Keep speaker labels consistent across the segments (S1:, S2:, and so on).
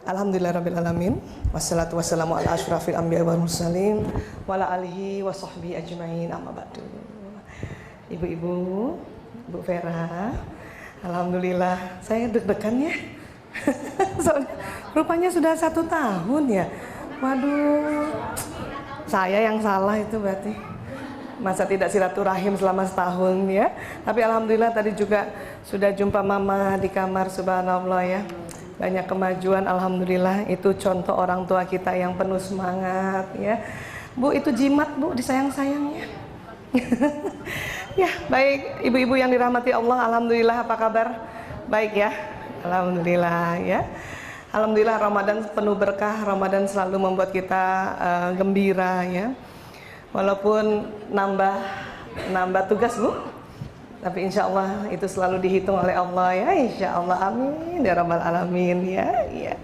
S1: Alhamdulillahirrabbilalamin. Wassalatu wassalamu ala asyrafil anbiya wal mursalin wa ala alihi wa sahbihi ajmain, amma ba'du. Ibu-ibu, Bu Vera, alhamdulillah saya deg-degan ya. Soalnya rupanya sudah 1 tahun ya. Waduh, saya yang salah itu berarti. Masa tidak silaturahim selama setahun ya. Tapi alhamdulillah tadi juga sudah jumpa mama di kamar, subhanallah ya. Banyak kemajuan, alhamdulillah. Itu contoh orang tua kita yang penuh semangat ya. Bu, itu jimat Bu, disayang-sayang ya. Ya, baik ibu-ibu yang dirahmati Allah, alhamdulillah, apa kabar? Baik ya, alhamdulillah ya. Alhamdulillah Ramadan penuh berkah, Ramadan selalu membuat kita gembira ya. Walaupun nambah tugas Bu, tapi insya Allah itu selalu dihitung oleh Allah ya, insya Allah, amin ya rabbal alamin ya. Ya.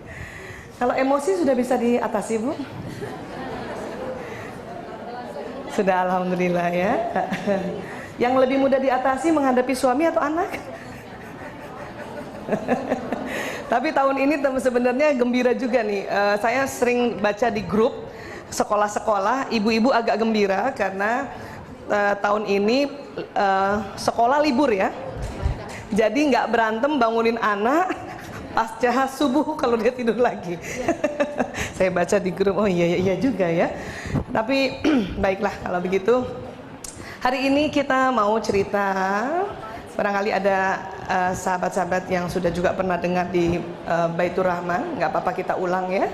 S1: Kalau emosi sudah bisa diatasi Bu? Sudah, alhamdulillah ya. Yang lebih mudah diatasi menghadapi suami atau anak? Tapi tahun ini sebenarnya gembira juga nih. Saya sering baca di grup sekolah-sekolah, ibu-ibu agak gembira karena tahun ini sekolah libur ya. Jadi nggak berantem bangunin anak pasca subuh kalau dia tidur lagi. Saya baca di grup, oh iya juga ya. Tapi baiklah kalau begitu. Hari ini kita mau cerita, barangkali ada sahabat-sahabat yang sudah juga pernah dengar di Baitur Rahman, nggak apa-apa kita ulang ya.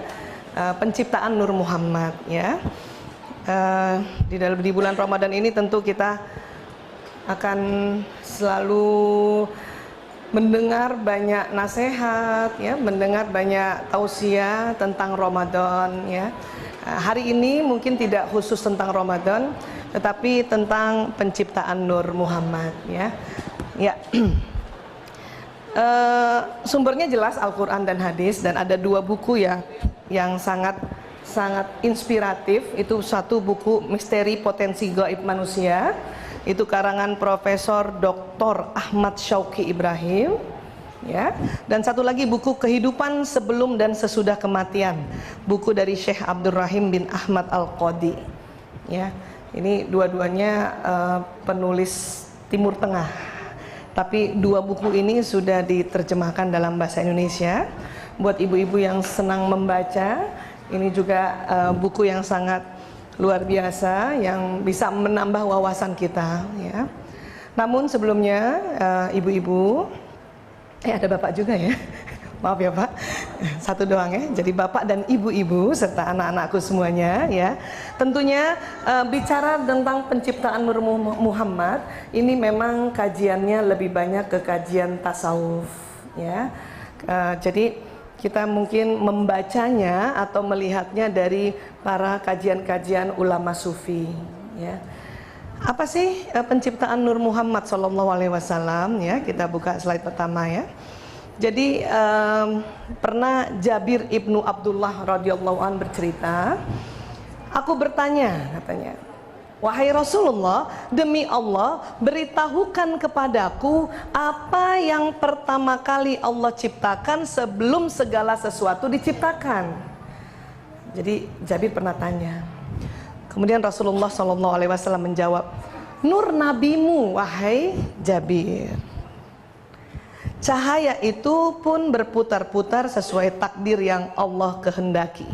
S1: Penciptaan Nur Muhammad ya. Di bulan Ramadan ini tentu kita akan selalu mendengar banyak nasihat ya, mendengar banyak tausiah tentang Ramadan ya. Hari ini mungkin tidak khusus tentang Ramadan, tetapi tentang penciptaan Nur Muhammad ya. Ya. Sumbernya jelas Al-Quran dan hadis, dan ada 2 buku ya yang sangat inspiratif. Itu satu buku Misteri Potensi Gaib Manusia, itu karangan Profesor Dr. Ahmad Syauqi Ibrahim ya. Dan satu lagi buku Kehidupan Sebelum dan Sesudah Kematian, buku dari Syekh Abdurrahim bin Ahmad Al-Qadi ya. Ini dua-duanya penulis Timur Tengah, tapi 2 buku ini sudah diterjemahkan dalam bahasa Indonesia. Buat ibu-ibu yang senang membaca, ini juga buku yang sangat luar biasa yang bisa menambah wawasan kita ya. Namun sebelumnya ibu-ibu, ada bapak juga ya. Maaf ya Pak, 1 doang ya. Jadi bapak dan ibu-ibu serta anak-anakku semuanya ya. Tentunya bicara tentang penciptaan Nur Muhammad, ini memang kajiannya lebih banyak ke kajian tasawuf ya. Jadi kita mungkin membacanya atau melihatnya dari para kajian-kajian ulama sufi ya. Apa sih penciptaan Nur Muhammad Sallallahu Alaihi Wasallam ya? Kita buka slide pertama ya. Jadi pernah Jabir ibnu Abdullah radhiyallahu an bercerita, aku bertanya, katanya, wahai Rasulullah, demi Allah beritahukan kepadaku apa yang pertama kali Allah ciptakan sebelum segala sesuatu diciptakan. Jadi Jabir pernah tanya. Kemudian Rasulullah SAW menjawab, nur nabimu wahai Jabir. Cahaya itu pun berputar-putar sesuai takdir yang Allah kehendaki.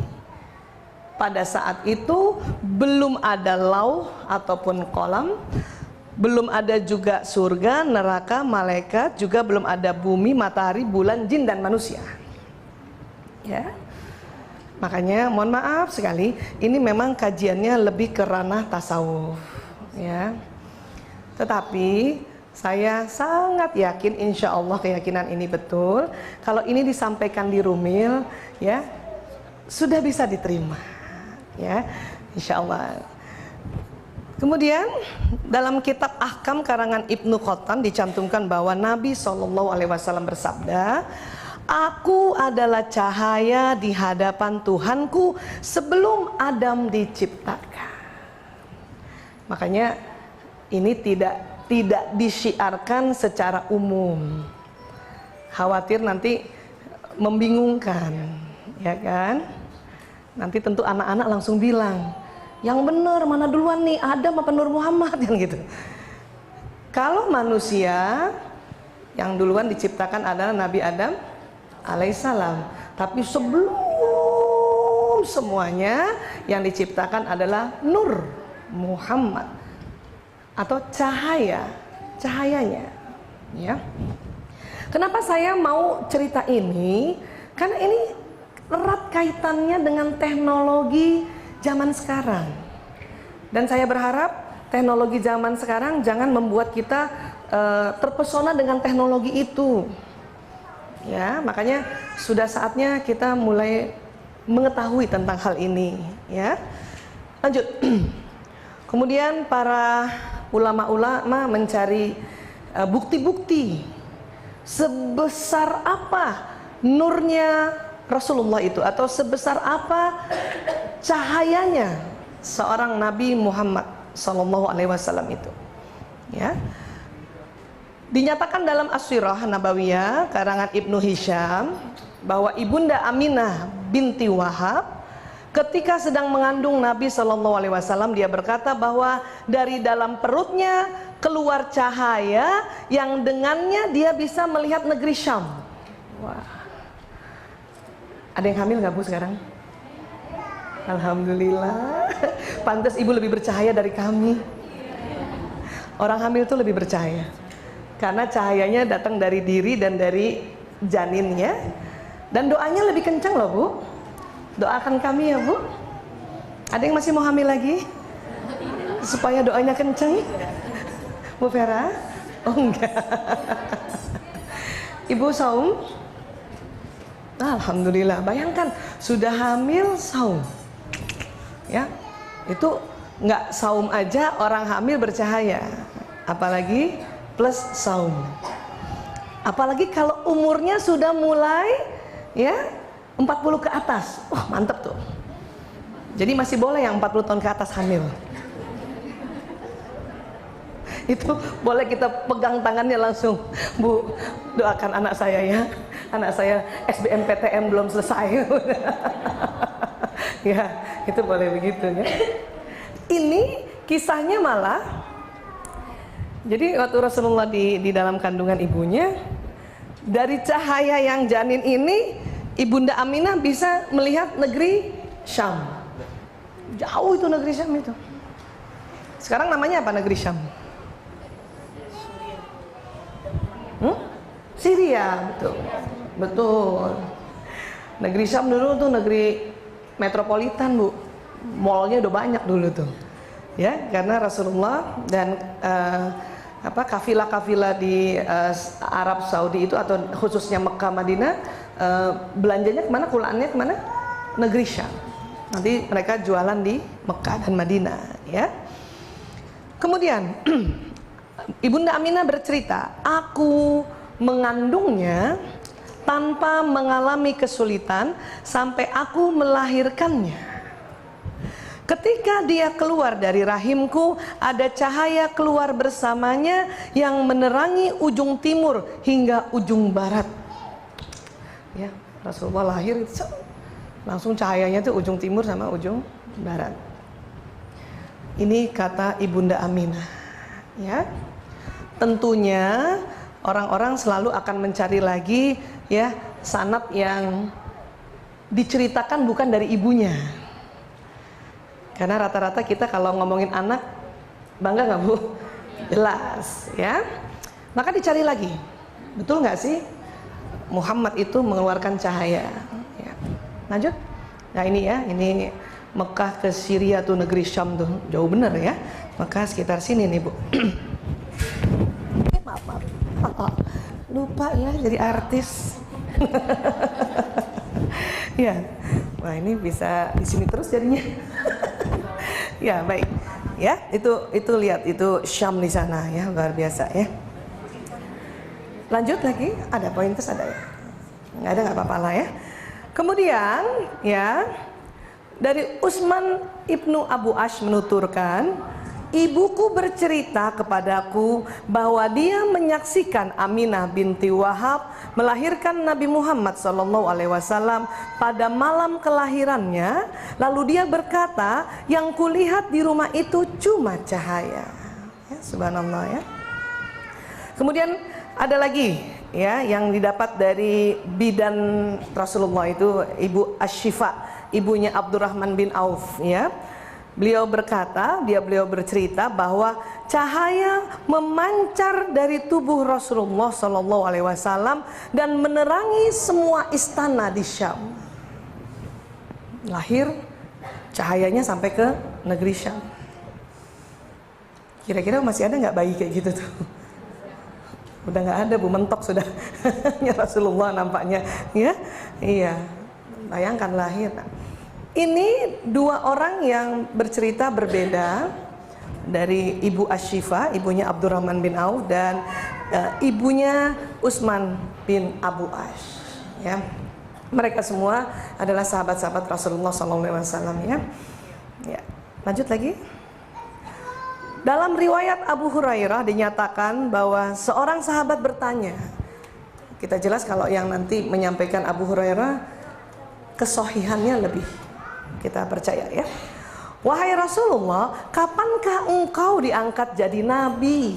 S1: Pada saat itu belum ada lauh ataupun kolam, belum ada juga surga, neraka, malaikat, juga belum ada bumi, matahari, bulan, jin dan manusia. Ya. Makanya mohon maaf sekali, ini memang kajiannya lebih ke ranah tasawuf ya. Tetapi saya sangat yakin, insya Allah keyakinan ini betul. Kalau ini disampaikan di Rumil, ya sudah bisa diterima, ya, insya Allah. Kemudian dalam kitab Ahkam karangan Ibnu Qattan dicantumkan bahwa Nabi SAW bersabda, aku adalah cahaya di hadapan Tuhanku sebelum Adam diciptakan. Makanya ini tidak disyiarkan secara umum, khawatir nanti membingungkan ya kan? Nanti tentu anak-anak langsung bilang, yang benar mana duluan nih, Adam apa Nur Muhammad, kan gitu. Kalau manusia yang duluan diciptakan adalah Nabi Adam alaihissalam, tapi sebelum semuanya yang diciptakan adalah Nur Muhammad atau cahayanya, ya. Kenapa saya mau cerita ini? Karena ini erat kaitannya dengan teknologi zaman sekarang. Dan saya berharap teknologi zaman sekarang jangan membuat kita terpesona dengan teknologi itu. Ya, makanya sudah saatnya kita mulai mengetahui tentang hal ini, ya. Lanjut. Kemudian para ulama-ulama mencari bukti-bukti sebesar apa nurnya Rasulullah itu, atau sebesar apa cahayanya seorang Nabi Muhammad SAW itu, ya. Dinyatakan dalam As-Sirah Nabawiyah karangan Ibnu Hisham bahwa Ibunda Aminah binti Wahab ketika sedang mengandung Nabi SAW, dia berkata bahwa dari dalam perutnya keluar cahaya yang dengannya dia bisa melihat negeri Syam. Wah. Ada yang hamil nggak Bu sekarang? Alhamdulillah. Pantas Ibu lebih bercahaya dari kami. Orang hamil tuh lebih bercahaya karena cahayanya datang dari diri dan dari janinnya. Dan doanya lebih kencang loh Bu. Doakan kami ya Bu. Ada yang masih mau hamil lagi? Supaya doanya kencang? Bu Vera? Oh enggak. Ibu saum? Alhamdulillah. Bayangkan sudah hamil saum, ya. Itu nggak saum aja orang hamil bercahaya, apalagi plus saum. Apalagi kalau umurnya sudah mulai ya 40 ke atas. Wah, mantep tuh. Jadi masih boleh yang 40 tahun ke atas hamil. Itu boleh kita pegang tangannya langsung, Bu, doakan anak saya ya. Anak saya SBMPTN belum selesai. Ya, itu boleh begitu ya. Ini kisahnya malah, jadi waktu Rasulullah di dalam kandungan ibunya, dari cahaya yang janin ini Ibunda Aminah bisa melihat negeri Syam. Jauh itu negeri Syam itu. Sekarang namanya apa negeri Syam? Syria, betul. Betul. Negeri Syam dulu tuh negeri metropolitan, Bu. Mallnya udah banyak dulu tuh. Ya, karena Rasulullah dan kafilah-kafilah di Arab Saudi itu, atau khususnya Mekah Madinah, belanjanya kemana? Kulaannya kemana? Negeri Syam. Nanti mereka jualan di Mekah dan Madinah, ya. Kemudian Ibunda Aminah bercerita, aku mengandungnya tanpa mengalami kesulitan sampai aku melahirkannya. Ketika dia keluar dari rahimku, ada cahaya keluar bersamanya yang menerangi ujung timur hingga ujung barat. Ya, Rasulullah lahir itu langsung cahayanya tuh ujung timur sama ujung barat. Ini kata Ibunda Aminah, ya. Tentunya orang-orang selalu akan mencari lagi ya sanad yang diceritakan bukan dari ibunya. Karena rata-rata kita kalau ngomongin anak, bangga nggak Bu? Jelas ya. Maka dicari lagi, betul nggak sih Muhammad itu mengeluarkan cahaya ya. Lanjut. Nah ini ya, ini Mekah ke Syria tuh negeri Syam tuh, jauh bener ya. Mekah sekitar sini nih Bu. Maaf. Lupa ya jadi artis. Ya, wah ini bisa di sini terus jadinya. Ya baik, ya itu lihat itu Syam di sana ya, luar biasa ya. Lanjut lagi, ada pointers ada ya? Nggak ada nggak apa-apa lah ya. Kemudian ya dari Utsman ibnu Abu Ash menuturkan, ibuku bercerita kepadaku bahwa dia menyaksikan Aminah binti Wahab melahirkan Nabi Muhammad SAW pada malam kelahirannya. Lalu dia berkata, yang kulihat di rumah itu cuma cahaya. Ya, subhanallah ya. Kemudian ada lagi ya yang didapat dari bidan Rasulullah itu Ibu Asy-Syifa, ibunya Abdurrahman bin Auf ya. Beliau bercerita bahwa cahaya memancar dari tubuh Rasulullah SAW dan menerangi semua istana di Syam. Lahir, cahayanya sampai ke negeri Syam. Kira-kira masih ada nggak bayi kayak gitu tuh? Udah nggak ada, Bu, mentok sudah. Ya Rasulullah nampaknya, ya, iya. Bayangkan lahir. Ini dua orang yang bercerita berbeda, dari Ibu Asy-Syifa, ibunya Abdurrahman bin Auf, dan ibunya Utsman bin Abu Ash. Ya, mereka semua adalah sahabat-sahabat Rasulullah SAW. Ya, ya. Lanjut lagi. Dalam riwayat Abu Hurairah dinyatakan bahwa seorang sahabat bertanya. Kita jelas kalau yang nanti menyampaikan Abu Hurairah kesohihannya lebih kita percaya ya. Wahai Rasulullah, kapankah engkau diangkat jadi nabi?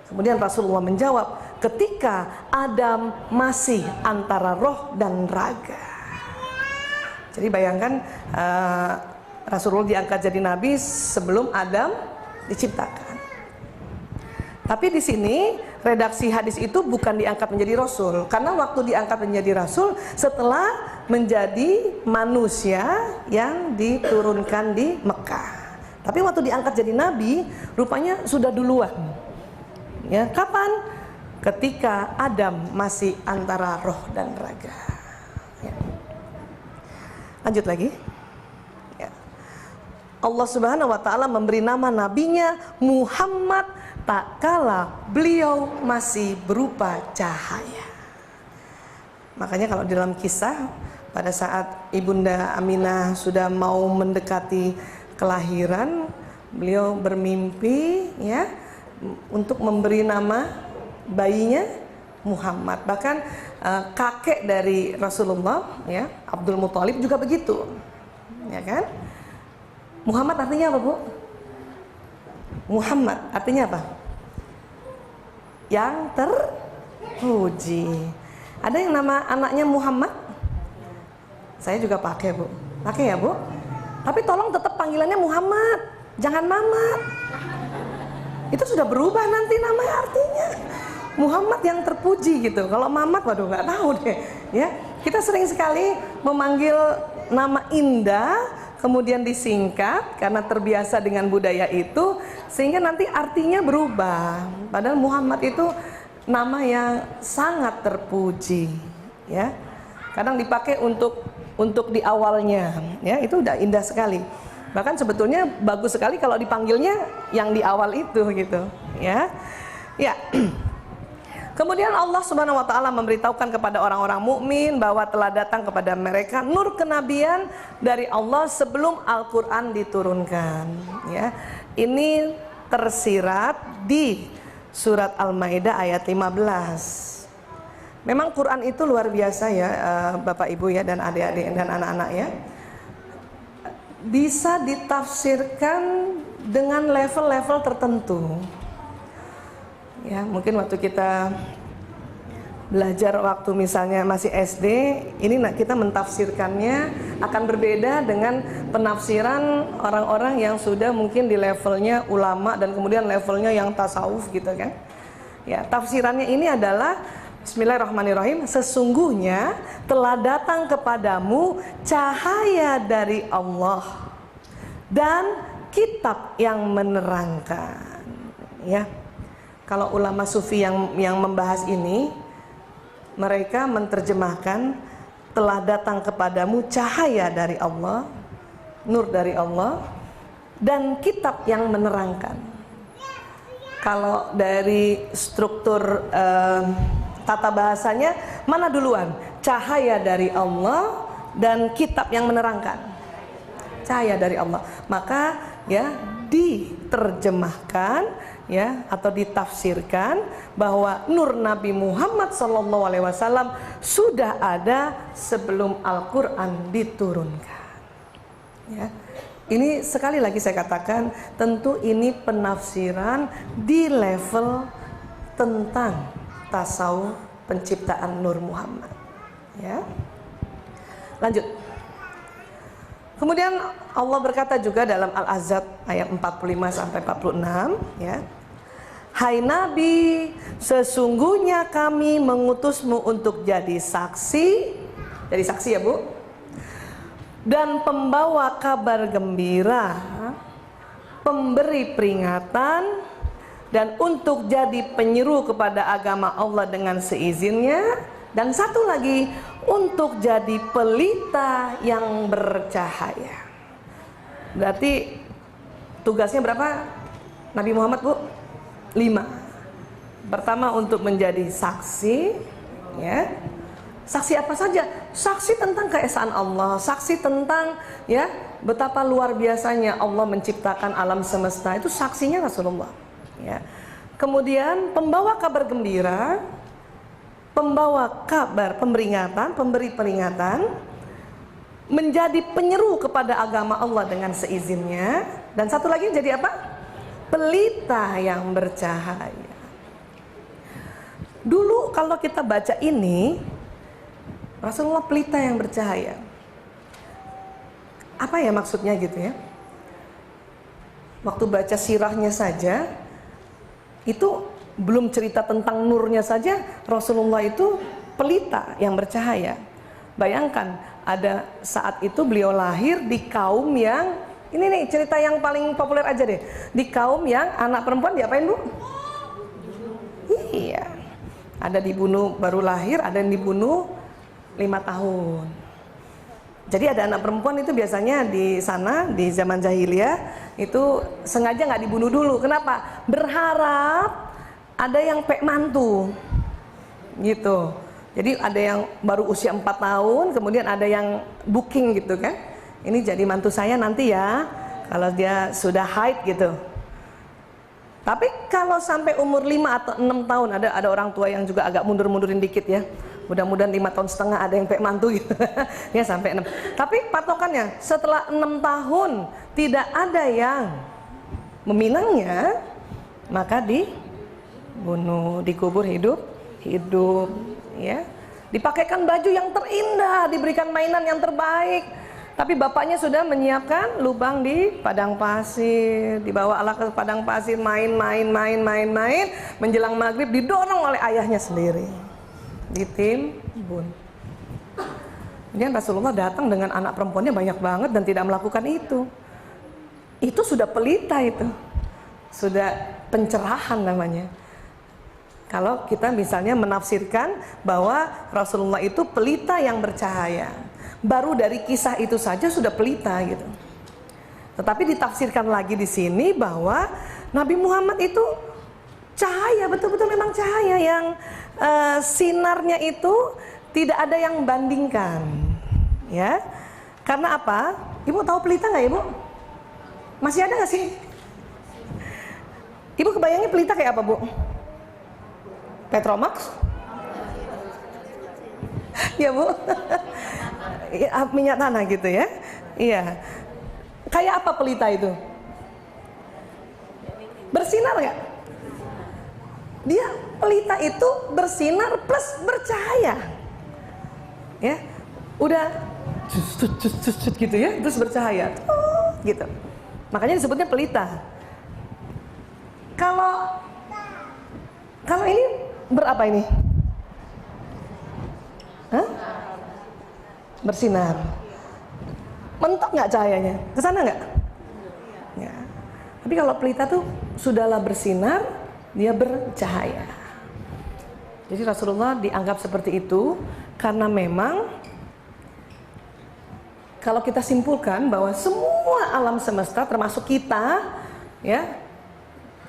S1: Kemudian Rasulullah menjawab, ketika Adam masih antara roh dan raga. Jadi bayangkan Rasulullah diangkat jadi nabi sebelum Adam diciptakan. Tapi di sini redaksi hadis itu bukan diangkat menjadi rasul, karena waktu diangkat menjadi rasul setelah menjadi manusia yang diturunkan di Mekah. Tapi waktu diangkat jadi nabi rupanya sudah duluan. Ya, kapan? Ketika Adam masih antara roh dan raga. Ya. Lanjut lagi. Ya. Allah Subhanahu wa taala memberi nama nabinya Muhammad tak kala beliau masih berupa cahaya. Makanya kalau dalam kisah pada saat Ibunda Aminah sudah mau mendekati kelahiran, beliau bermimpi ya untuk memberi nama bayinya Muhammad. Bahkan kakek dari Rasulullah ya, Abdul Muthalib juga begitu. Ya kan? Muhammad artinya apa, Bu? Muhammad artinya apa? Yang terpuji. Ada yang nama anaknya Muhammad? Saya juga pakai, Bu. Pakai ya, Bu? Tapi tolong tetap panggilannya Muhammad, jangan Mamat. Itu sudah berubah nanti namanya artinya. Muhammad yang terpuji gitu. Kalau Mamat, waduh nggak tahu deh. Ya, kita sering sekali memanggil nama indah, kemudian disingkat karena terbiasa dengan budaya itu, sehingga nanti artinya berubah. Padahal Muhammad itu nama yang sangat terpuji, ya. Kadang dipakai untuk di awalnya, ya, itu udah indah sekali. Bahkan sebetulnya bagus sekali kalau dipanggilnya yang di awal itu gitu, ya. Ya. Kemudian Allah Subhanahu wa taala memberitahukan kepada orang-orang mukmin bahwa telah datang kepada mereka nur kenabian dari Allah sebelum Al-Qur'an diturunkan, ya. Ini tersirat di surat Al-Maidah ayat 15. Memang Quran itu luar biasa ya, Bapak Ibu ya, dan adik-adik dan anak-anak ya. Bisa ditafsirkan dengan level-level tertentu. Ya, mungkin waktu kita belajar waktu misalnya masih SD, ini kita mentafsirkannya akan berbeda dengan penafsiran orang-orang yang sudah mungkin di levelnya ulama dan kemudian levelnya yang tasawuf gitu kan. Ya, tafsirannya ini adalah Bismillahirrahmanirrahim, sesungguhnya telah datang kepadamu cahaya dari Allah dan kitab yang menerangkan. Ya. Kalau ulama sufi yang membahas ini, mereka menerjemahkan telah datang kepadamu cahaya dari Allah, nur dari Allah, dan kitab yang menerangkan. Kalau dari struktur tata bahasanya, mana duluan? Cahaya dari Allah dan kitab yang menerangkan. Cahaya dari Allah. Maka ya diterjemahkan ya atau ditafsirkan bahwa nur Nabi Muhammad SAW sudah ada sebelum Al-Quran diturunkan. Ya. Ini sekali lagi saya katakan, tentu ini penafsiran di level tentang tasawuf penciptaan Nur Muhammad. Ya. Lanjut. Kemudian Allah berkata juga dalam Al-Ahzab ayat 45 sampai 46 ya. Hai Nabi, sesungguhnya kami mengutusmu untuk jadi saksi. Jadi saksi ya Bu. Dan pembawa kabar gembira, pemberi peringatan, dan untuk jadi penyeru kepada agama Allah dengan seizinnya. Dan satu lagi, untuk jadi pelita yang bercahaya. Berarti tugasnya berapa Nabi Muhammad Bu? 5. Pertama untuk menjadi saksi ya. Saksi apa saja? Saksi tentang keesaan Allah, saksi tentang ya betapa luar biasanya Allah menciptakan alam semesta. Itu saksinya Rasulullah ya. Kemudian pembawa kabar gembira, pembawa kabar peringatan, pemberi peringatan, menjadi penyeru kepada agama Allah dengan seizinnya, dan satu lagi jadi apa? Pelita yang bercahaya. Dulu kalau kita baca ini, Rasulullah pelita yang bercahaya. Apa ya maksudnya gitu ya? Waktu baca sirahnya saja, itu belum cerita tentang nurnya saja, Rasulullah itu pelita yang bercahaya. Bayangkan, ada saat itu beliau lahir di kaum yang, ini nih cerita yang paling populer aja deh, di kaum yang anak perempuan diapain Bu? Iya, ada dibunuh baru lahir, ada yang dibunuh 5 tahun. Jadi ada anak perempuan itu biasanya di sana di zaman jahiliyah itu sengaja nggak dibunuh dulu. Kenapa? Berharap ada yang pek mantu gitu. Jadi ada yang baru usia 4 tahun, kemudian ada yang booking gitu kan. Ini jadi mantu saya nanti ya, kalau dia sudah haid gitu. Tapi kalau sampai umur 5 atau 6 tahun, ada orang tua yang juga agak mundur-mundurin dikit ya. Mudah-mudahan 5 tahun setengah ada yang pek mantu gitu. Ya sampai 6. Tapi patokannya setelah 6 tahun tidak ada yang meminangnya, maka dibunuh, dikubur hidup ya. Dipakaikan baju yang terindah, diberikan mainan yang terbaik. Tapi bapaknya sudah menyiapkan lubang di padang pasir, dibawa Allah ke padang pasir, main, menjelang maghrib didorong oleh ayahnya sendiri, ditimbun. Kemudian Rasulullah datang dengan anak perempuannya banyak banget dan tidak melakukan itu. Itu sudah pelita, itu sudah pencerahan namanya. Kalau kita misalnya menafsirkan bahwa Rasulullah itu pelita yang bercahaya, baru dari kisah itu saja sudah pelita gitu. Tetapi ditafsirkan lagi di sini bahwa Nabi Muhammad itu cahaya, betul-betul memang cahaya yang sinarnya itu tidak ada yang bandingkan, ya. Karena apa? Ibu tahu pelita nggak Ibu? Masih ada nggak sih? Ibu kebayangnya pelita kayak apa Bu? Petromax? Ya Bu, minyak tanah gitu ya. Iya. Kayak apa pelita itu? Bersinar nggak? Dia pelita itu bersinar plus bercahaya. Ya, udah gitu ya, terus bercahaya, gitu. Makanya disebutnya pelita. Kalau ini berapa ini? Hah? Bersinar. Mentok nggak cahayanya? Kesana nggak? Ya. Tapi kalau pelita tuh sudahlah bersinar, dia bercahaya. Jadi Rasulullah dianggap seperti itu karena memang kalau kita simpulkan bahwa semua alam semesta termasuk kita, ya,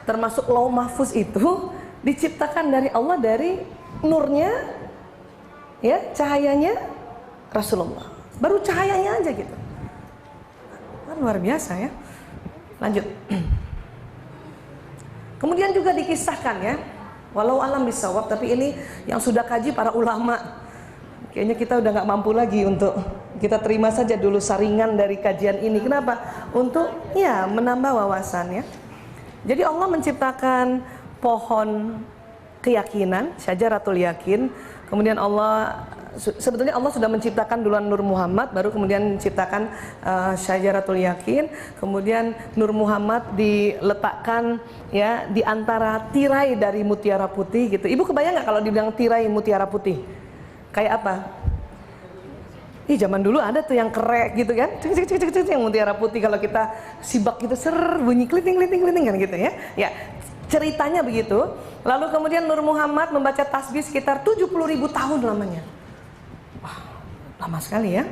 S1: termasuk Lauh Mahfuz itu diciptakan dari Allah, dari nurnya, ya, cahayanya Rasulullah. Baru cahayanya aja gitu. Kan luar biasa ya. Lanjut. Kemudian juga dikisahkan ya, walau alam bisawab, tapi ini yang sudah kaji para ulama. Kayaknya kita udah nggak mampu lagi untuk kita terima saja dulu saringan dari kajian ini. Kenapa? Untuk ya menambah wawasan ya. Jadi Allah menciptakan pohon keyakinan, syajaratul yakin. Kemudian sebetulnya Allah sudah menciptakan duluan Nur Muhammad, baru kemudian menciptakan syajaratul yakin. Kemudian Nur Muhammad diletakkan ya di antara tirai dari mutiara putih gitu. Ibu kebayang nggak kalau dibilang tirai mutiara putih? Kayak apa? Ih, zaman dulu ada tuh yang kerek gitu kan, yang mutiara putih, kalau kita sibak gitu bunyi kliting kan gitu ya. Ya, ceritanya begitu. Lalu kemudian Nur Muhammad membaca tasbih sekitar 70.000 tahun lamanya. Wah, lama sekali ya.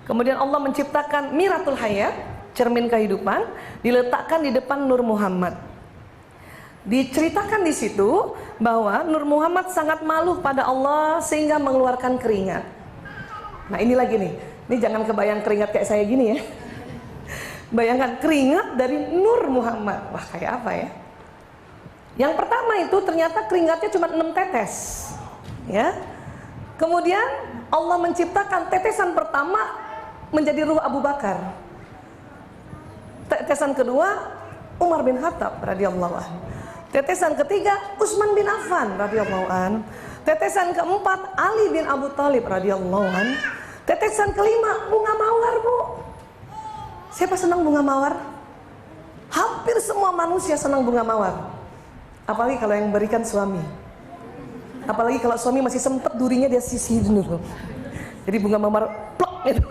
S1: Kemudian Allah menciptakan Miratul Hayat, cermin kehidupan, diletakkan di depan Nur Muhammad. Diceritakan di situ bahwa Nur Muhammad sangat malu pada Allah sehingga mengeluarkan keringat. Nah ini lagi nih, ini jangan kebayang keringat kayak saya gini ya. Bayangkan keringat dari Nur Muhammad. Wah, kayak apa ya? Yang pertama itu ternyata keringatnya cuma 6 tetes ya. Kemudian Allah menciptakan tetesan pertama menjadi ruh Abu Bakar. Tetesan kedua Umar bin Khattab radhiyallahu anhu. Tetesan ketiga Utsman bin Affan radhiyallahu anhu. Tetesan keempat Ali bin Abu Thalib radhiyallahu anhu. Tetesan kelima bunga mawar, Bu. Siapa senang bunga mawar? Hampir semua manusia senang bunga mawar. Apalagi kalau yang berikan suami. Apalagi kalau suami masih sempet durinya dia sisihin dulu. Jadi bunga mawar plok gitu.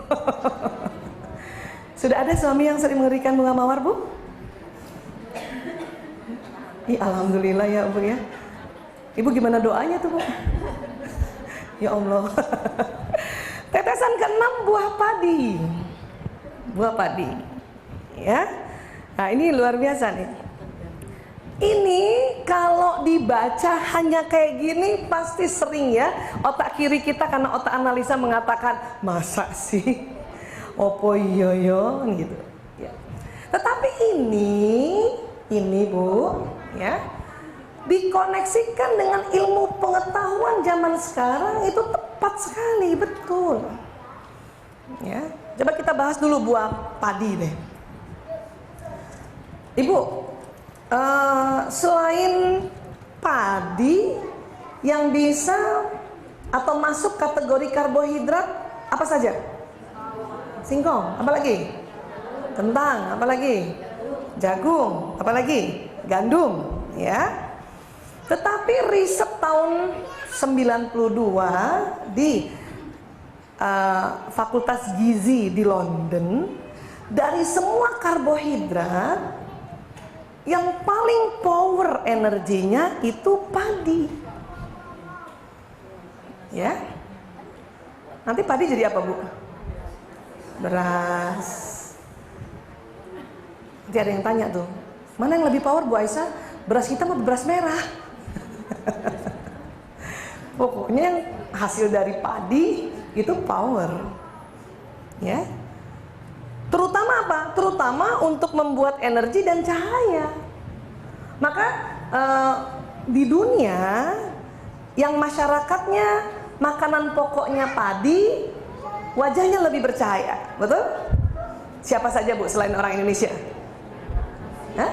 S1: Sudah ada suami yang sering memberikan bunga mawar, Bu? Alhamdulillah ya, Bu ya. Ibu gimana doanya tuh, Bu? Ya Allah. Tetesan ke-6 buah padi. Buah padi. Ya. Nah, ini luar biasa nih. Ini kalau dibaca hanya kayak gini pasti sering ya. Otak kiri kita karena otak analisa mengatakan, masa sih? Opo iya yo gitu. Ya. Tetapi ini Bu, ya, dikoneksikan dengan ilmu pengetahuan zaman sekarang itu tepat sekali, betul. Ya, coba kita bahas dulu buah padi deh. Ibu, selain padi yang bisa atau masuk kategori karbohidrat apa saja? Singkong, apa lagi? Kentang, apa lagi? Jagung, apa lagi? Gandum, ya. Tetapi riset tahun 92 di Fakultas Gizi di London, dari semua karbohidrat yang paling power energinya itu padi. Ya. Nanti padi jadi apa, Bu? Beras. Nanti ada yang tanya tuh, mana yang lebih power, Bu Aisyah? Beras hitam atau beras merah? Pokoknya yang hasil dari padi itu power. Ya. Terutama apa? Terutama untuk membuat energi dan cahaya. Maka di dunia yang masyarakatnya makanan pokoknya padi, wajahnya lebih bercahaya, betul? Siapa saja, Bu, selain orang Indonesia? Hah?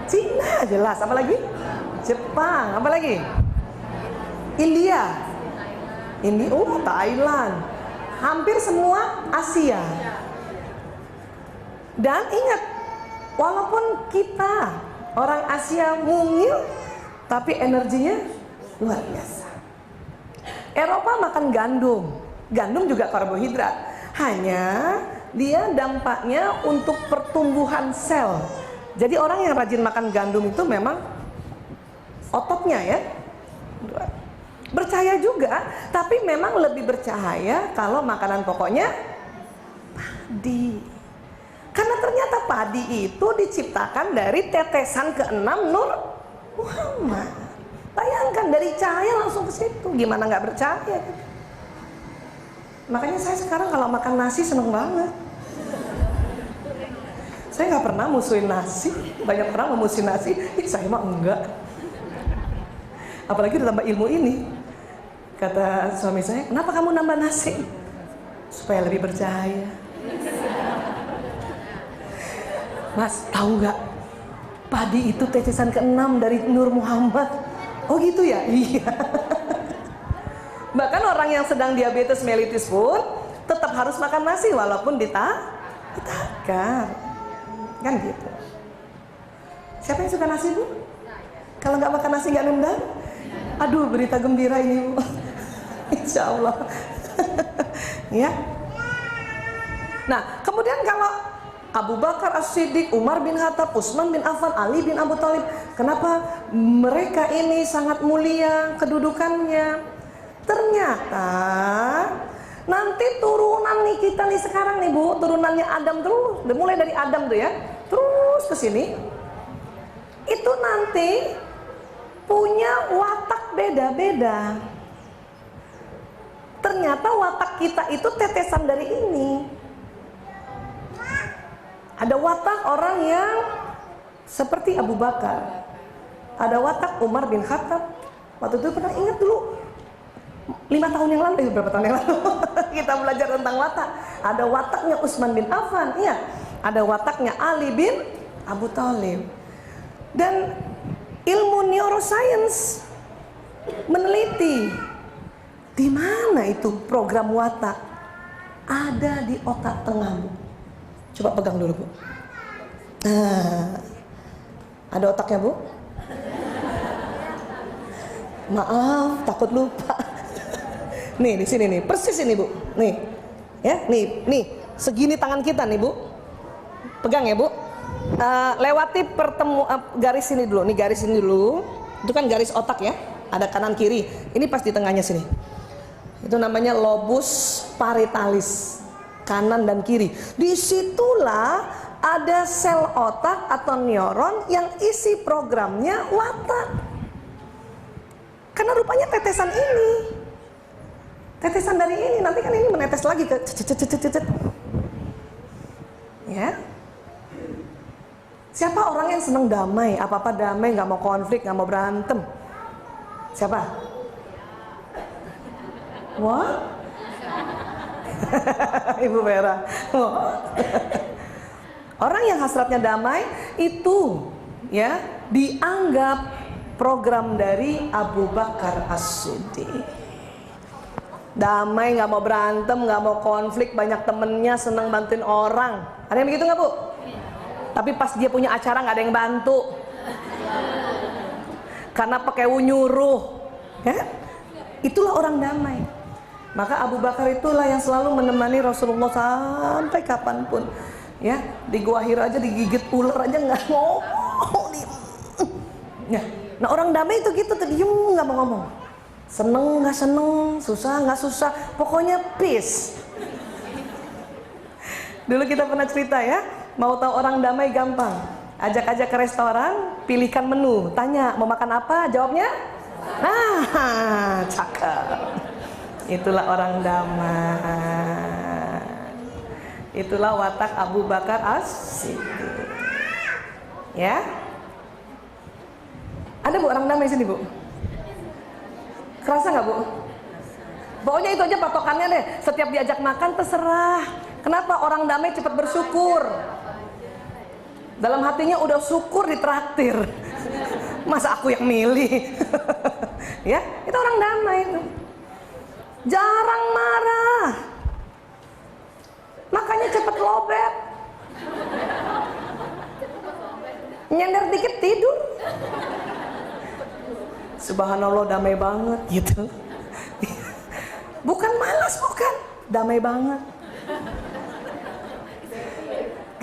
S1: Cina jelas, apa lagi? Jepang, apa lagi? India, Thailand, hampir semua Asia. Dan ingat, walaupun kita orang Asia mungil, tapi energinya luar biasa. Eropa makan gandum, gandum juga karbohidrat, hanya dia dampaknya untuk pertumbuhan sel. Jadi orang yang rajin makan gandum itu memang ototnya ya bercahaya juga, tapi memang lebih bercahaya kalau makanan pokoknya padi. Karena ternyata padi itu diciptakan dari tetesan ke-6 Nur Muhammad. Bayangkan dari cahaya langsung ke situ, gimana nggak bercahaya? Makanya saya sekarang kalau makan nasi seneng banget. Saya nggak pernah musuhin nasi. Banyak orang memusuhin nasi, saya mah enggak. Apalagi ditambah ilmu ini. Kata suami saya, kenapa kamu nambah nasi? Supaya lebih percaya. Mas, tahu nggak? Padi itu tetesan ke-6 dari Nur Muhammad. Oh gitu ya? Iya. Bahkan orang yang sedang diabetes mellitus pun tetap harus makan nasi walaupun ditakar. Kan gitu. Siapa yang suka nasi, Bu? Kalau nggak makan nasi nggak nendang? Aduh, berita gembira ini, Bu. Insya Allah. Ya. Nah, kemudian kalau Abu Bakar As-Siddiq, Umar bin Khattab, Utsman bin Affan, Ali bin Abu Thalib, kenapa mereka ini sangat mulia kedudukannya? Ternyata nanti turunan nih kita nih sekarang nih, Bu, turunannya Adam terus, mulai dari Adam tuh ya, terus ke sini. Itu nanti punya watak beda-beda. Ternyata watak kita itu tetesan dari ini. Ada watak orang yang seperti Abu Bakar. Ada watak Umar bin Khattab. Waktu itu pernah ingat dulu 5 tahun yang lalu, berapa tahun yang lalu kita belajar tentang watak. Ada wataknya Utsman bin Affan, iya. Ada wataknya Ali bin Abu Thalib. Dan ilmu neuroscience meneliti di mana itu program watak. Ada di otak tengah, Bu. Coba pegang dulu, Bu. Nah, ada otaknya, Bu? Maaf, takut lupa. Nih, di sini nih, persis ini, Bu. Nih, ya, nih, segini tangan kita nih, Bu. Pegang ya, Bu. Lewati garis ini dulu. Nih garis ini dulu. Itu kan garis otak ya. Ada kanan kiri. Ini pas di tengahnya sini. Itu namanya lobus parietalis. Kanan dan kiri. Disitulah ada sel otak atau neuron yang isi programnya watak. Karena rupanya tetesan ini, tetesan dari ini, nanti kan ini menetes lagi ke ya. Siapa orang yang senang damai, apa-apa damai, nggak mau konflik, nggak mau berantem? Siapa? Wah? Ibu Vera. Orang yang hasratnya damai itu ya dianggap program dari Abu Bakar As-Siddiq. Damai, nggak mau berantem, nggak mau konflik, banyak temennya, senang bantuin orang. Ada yang begitu nggak, Bu? Tapi pas dia punya acara nggak ada yang bantu. Karena pakai nyuruh, ya? Itulah orang damai. Maka Abu Bakar itulah yang selalu menemani Rasulullah sampai kapanpun. Ya, di Gua Hira aja digigit ular aja nggak ngomong. Ya. Nah, orang damai itu gitu, diem nggak mau ngomong. Seneng nggak seneng, susah nggak susah, pokoknya peace. Dulu kita pernah cerita ya, mau tahu orang damai gampang. Ajak-ajak ke restoran, pilihkan menu, tanya mau makan apa, jawabnya, nah, cakep. Itulah orang damai. Itulah watak Abu Bakar As-Siddiq. Ya. Ada, Bu, orang damai sini, Bu? Kerasa nggak, Bu? Pokoknya itu aja patokannya deh. Setiap diajak makan terserah. Kenapa? Orang damai cepat bersyukur. Dalam hatinya udah syukur ditraktir. Masa aku yang milih? Ya, itu orang damai itu. Jarang marah. Makanya cepet lobet. Nyender dikit tidur. Subhanallah, damai banget gitu. Bukan malas, bukan, damai banget.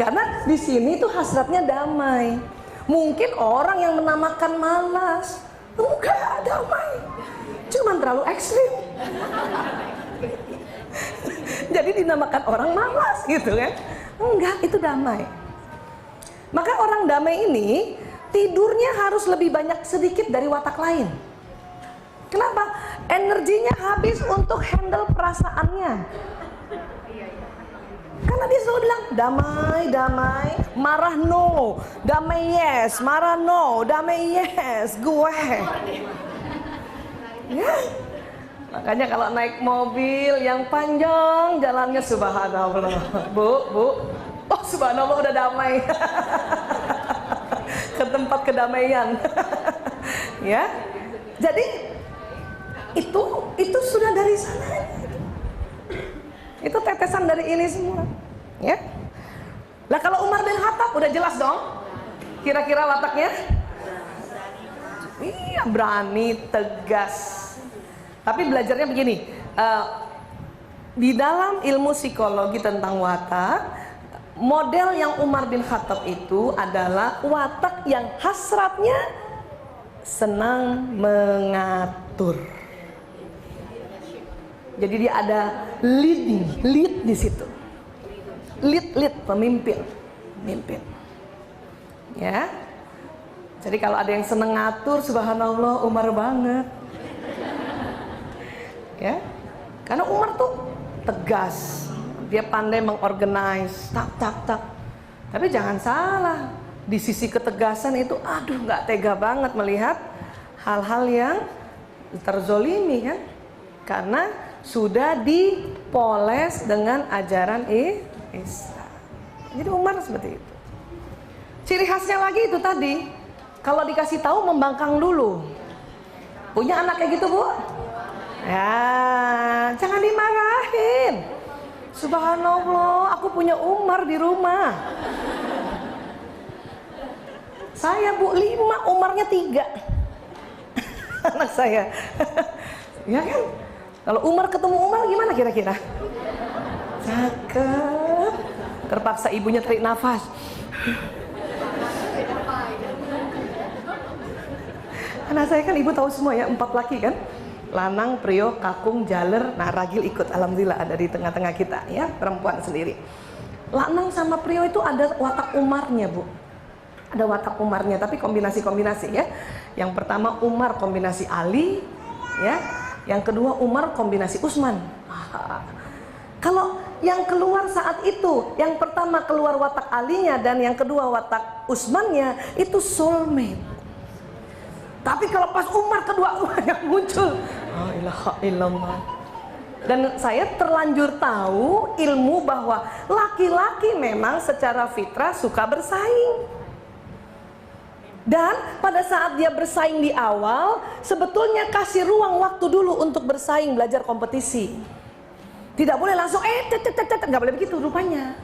S1: Karena di sini tuh hasratnya damai. Mungkin orang yang menamakan malas, enggak damai, cuman terlalu ekstrim. Jadi dinamakan orang malas gitu kan? Enggak, itu damai. Maka orang damai ini tidurnya harus lebih banyak sedikit dari watak lain. Kenapa? Energinya habis untuk handle perasaannya. Karena dia selalu bilang damai, damai, marah no, damai yes, marah no, damai yes, gue. Ya. Makanya kalau naik mobil yang panjang jalannya subhanallah, bu, oh subhanallah udah damai, ke tempat kedamaian, ya. Jadi itu sudah dari sana. Itu tetesan dari ini semua, ya. Lah kalau Umar bin Khattab udah jelas dong, kira-kira wataknya? Iya, berani, tegas. Tapi belajarnya begini, di dalam ilmu psikologi tentang watak, model yang Umar bin Khattab itu adalah watak yang hasratnya senang mengatur. Jadi dia ada lead di situ. Lead pemimpin. Ya. Jadi kalau ada yang senang ngatur, subhanallah Umar banget. Ya. Karena Umar tuh tegas. Dia pandai mengorganize, tak. Tapi jangan salah, di sisi ketegasan itu aduh nggak tega banget melihat hal-hal yang terzolimi kan. Karena sudah dipoles dengan ajaran Islam. Jadi Umar seperti itu. Ciri khasnya lagi itu tadi, kalau dikasih tahu membangkang dulu. Punya anak kayak gitu, Bu? Ya, jangan dimarahin. Subhanallah, aku punya Umar di rumah. Saya, Bu, 5, Umarnya 3. Anak saya. Ya kan? Kalau Umar ketemu Umar gimana kira-kira? Cakep. Terpaksa ibunya tarik nafas. Anak saya kan ibu tahu semua ya, 4 laki kan? Lanang, Prio, Kakung, Jaler, nah Ragil ikut, alhamdulillah ada di tengah-tengah kita ya, perempuan sendiri. Lanang sama Prio itu ada watak Umarnya, Bu. Ada watak Umarnya, tapi kombinasi-kombinasi ya. Yang pertama Umar kombinasi Ali, ya. Yang kedua Umar kombinasi Utsman. Kalau yang keluar saat itu, yang pertama keluar watak Alinya dan yang kedua watak Utsmannya, itu soulmate. Tapi kalau pas Umar kedua yang muncul, la ilaha illallah. Dan saya terlanjur tahu ilmu bahwa laki-laki memang secara fitrah suka bersaing. Dan pada saat dia bersaing di awal, sebetulnya kasih ruang waktu dulu untuk bersaing, belajar kompetisi. Tidak boleh langsung nggak boleh begitu rupanya.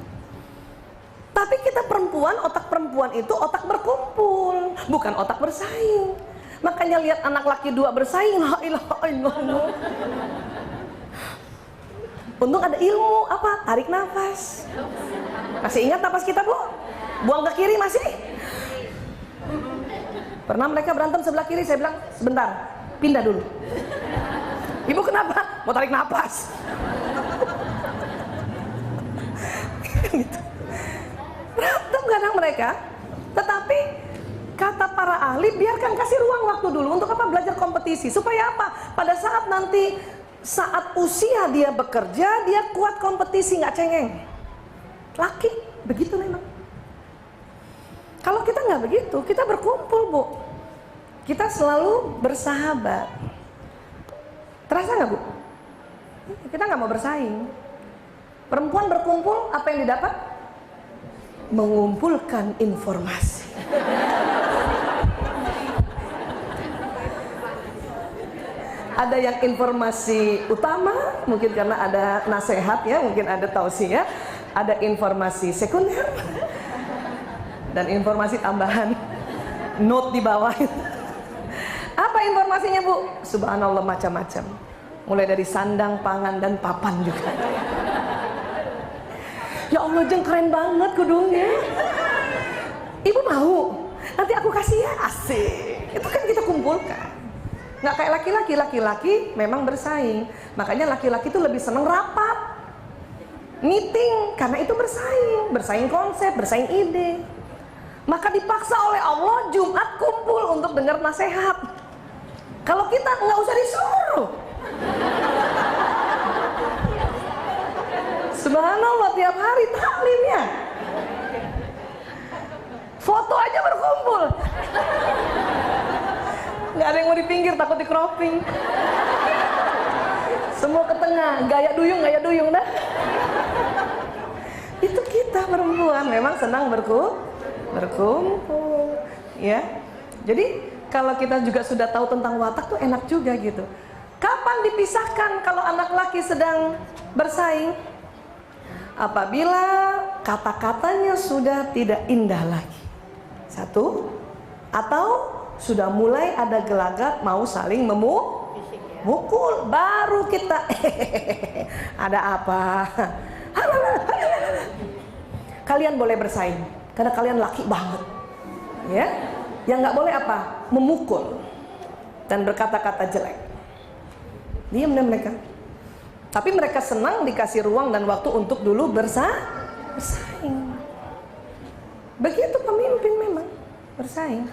S1: Tapi kita perempuan, otak perempuan itu otak berkumpul, bukan otak bersaing. Makanya lihat anak laki 2 bersaing, la ilaha illallah. Untung ada ilmu apa? Tarik nafas. Masih ingat nafas kita, Bu? Buang ke kiri masih? Pernah mereka berantem sebelah kiri, saya bilang sebentar, pindah dulu. Ibu kenapa? Mau tarik nafas. Gitu. Berantem kadang mereka, tetapi kata para ahli biarkan kasih ruang waktu dulu untuk apa? Belajar kompetisi supaya apa? Pada saat nanti saat usia dia bekerja, dia kuat kompetisi, nggak cengeng. Laki begitu memang. Kalau kita nggak begitu, kita berkumpul, Bu. Kita selalu bersahabat. Terasa nggak, Bu? Kita nggak mau bersaing. Perempuan berkumpul, apa yang didapat? Mengumpulkan informasi. Ada yang informasi utama, mungkin karena ada nasihat ya, mungkin ada tausiah. Ada informasi sekunder. Dan informasi tambahan, note di bawah. Apa informasinya, Bu? Subhanallah macam-macam. Mulai dari sandang, pangan, dan papan juga. Ya Allah, Jeng, keren banget kudungnya. Ibu mau? Nanti aku kasih ya, asik. Itu kan kita kumpulkan. Nggak kayak laki-laki. Laki-laki memang bersaing. Makanya laki-laki itu lebih seneng rapat, meeting, karena itu bersaing. Bersaing konsep, bersaing ide. Maka dipaksa oleh Allah Jumat kumpul untuk dengar nasihat. Kalau kita nggak usah disuruh. Subhanallah, tiap hari taklimnya. Foto aja berkumpul. Nggak ada yang mau di pinggir, takut di cropping. Semua ke tengah, gaya duyung dah. Itu kita perempuan memang senang berkumpul, ya. Jadi kalau kita juga sudah tahu tentang watak tuh enak juga gitu. Kapan dipisahkan kalau anak laki sedang bersaing? Apabila kata-katanya sudah tidak indah lagi. Satu, atau sudah mulai ada gelagat mau saling memukul, baru kita ada apa? Kalian boleh bersaing karena kalian laki banget, ya. Yang nggak boleh apa? Memukul dan berkata-kata jelek. Diam deh mereka. Tapi mereka senang dikasih ruang dan waktu untuk dulu bersaing. Begitu pemimpin memang bersaing.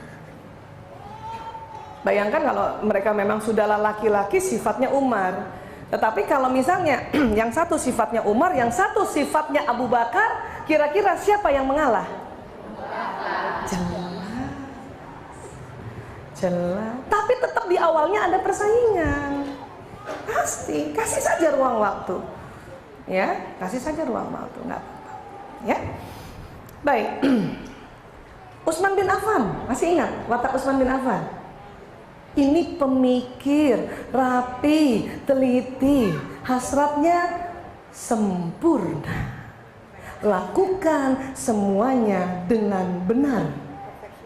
S1: Bayangkan kalau mereka memang sudahlah laki-laki sifatnya Umar. Tetapi kalau misalnya yang satu sifatnya Umar, yang satu sifatnya Abu Bakar, kira-kira siapa yang mengalah? Jelas. Tapi tetap di awalnya ada persaingan. Pasti, kasih saja ruang waktu. Ya, kasih saja ruang waktu, nggak apa-apa. Ya. Baik. Utsman bin Affan, masih ingat watak Utsman bin Affan? Ini pemikir, rapi, teliti, hasratnya sempurna. Lakukan semuanya dengan benar.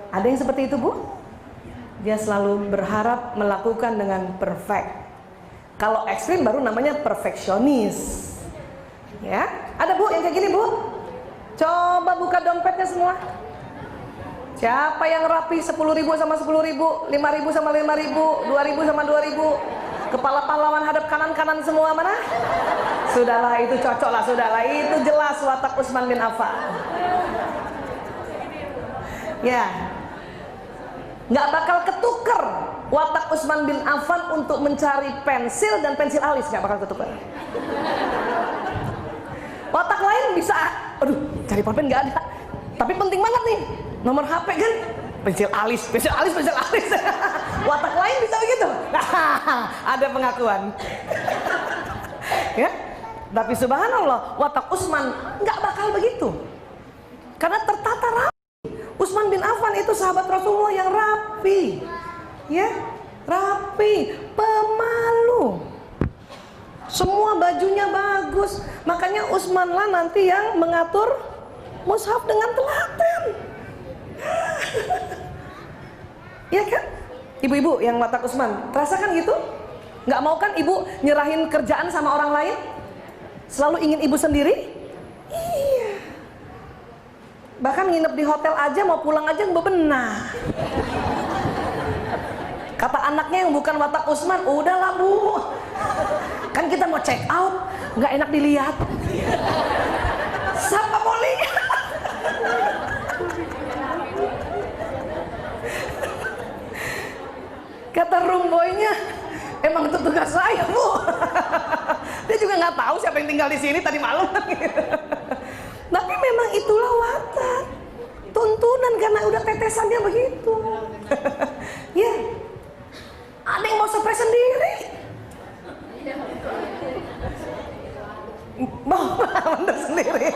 S1: Ada yang seperti itu, Bu? Dia selalu berharap melakukan dengan perfect. Kalau ekstrim baru namanya perfeksionis. Ya, ada Bu yang kayak gini, Bu? Coba buka dompetnya semua. Siapa yang rapi 10.000 sama 10.000, 5.000 sama 5.000, 2.000 sama 2.000? Kepala pahlawan hadap kanan-kanan semua mana? Sudahlah, itu cocok lah, sudahlah. Itu jelas watak Utsman bin Affan. Ya. Nggak bakal ketuker watak Utsman bin Affan untuk mencari pensil dan pensil alis, nggak bakal ketuker. Watak lain bisa, aduh, cari pulpen nggak ada. Tapi penting banget nih, nomor HP kan, pensil alis. Watak lain bisa begitu. Ada pengakuan. Ya, tapi subhanallah, watak Utsman nggak bakal begitu. Karena tertata rapi. Utsman bin Affan itu sahabat Rasulullah yang rapi, ya, rapi, pemalu. Semua bajunya bagus. Makanya Utsman lah nanti yang mengatur mushaf dengan telaten. Ya kan? Ibu-ibu yang watak Utsman, rasakan gitu? Nggak mau kan ibu nyerahin kerjaan sama orang lain? Selalu ingin ibu sendiri? Iya. Bahkan nginep di hotel aja, mau pulang aja bebenah. Kata anaknya yang bukan watak Utsman, udahlah Bu, kan kita mau check out, nggak enak dilihat. Siapa mau lihat? Kata room boy-nya, emang itu tugas saya, Bu. Dia juga nggak tahu siapa yang tinggal di sini tadi malam. Tapi memang itulah watak, tuntunan karena udah tetesannya begitu. Ya, ada yang mau surprise sendiri, mau mandor sendiri.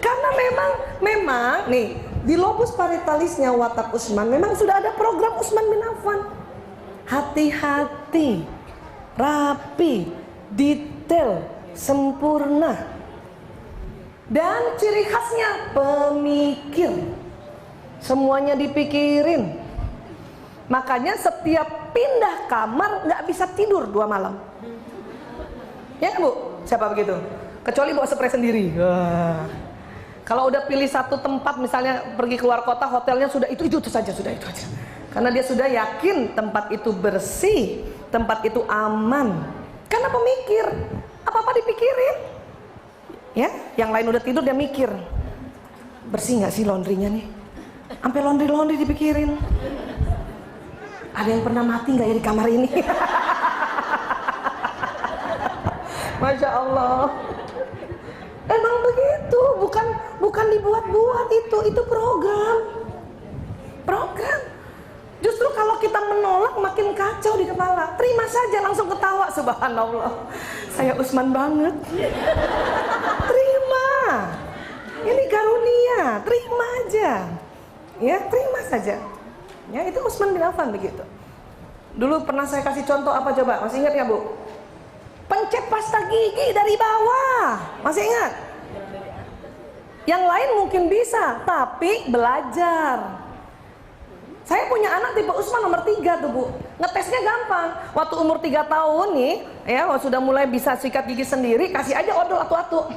S1: Karena memang nih di lobus paritalisnya watak Utsman memang sudah ada program Utsman bin Affan. Hati-hati, rapi, detail, sempurna. Dan ciri khasnya pemikir, semuanya dipikirin. Makanya setiap pindah kamar nggak bisa tidur 2 malam. Ya kan, Bu? Siapa begitu? Kecuali bawa spray sendiri. Wah. Kalau udah pilih satu tempat, misalnya pergi keluar kota, hotelnya sudah itu saja, sudah itu aja. Karena dia sudah yakin tempat itu bersih, tempat itu aman. Karena pemikir, apa-apa dipikirin. Ya, yang lain udah tidur dia mikir, bersih nggak sih laundrynya nih? Sampai laundry dipikirin. Ada yang pernah mati nggak ya di kamar ini? Masya Allah. Emang begitu, bukan dibuat-buat itu program. Program. Justru kalau kita menolak makin kacau di kepala. Terima saja, langsung ketawa. Subhanallah, saya Usman banget. Terima. Ini karunia, terima aja. Ya, terima saja. Ya, itu Utsman bin Affan begitu. Dulu pernah saya kasih contoh apa coba? Masih ingat ya, Bu? Pencet pasta gigi dari bawah. Masih ingat? Yang lain mungkin bisa, tapi belajar. Saya punya anak tipe Utsman nomor 3 tuh, Bu. Ngetesnya gampang. Waktu umur 3 tahun nih, ya, sudah mulai bisa sikat gigi sendiri, kasih aja odol atu-atu.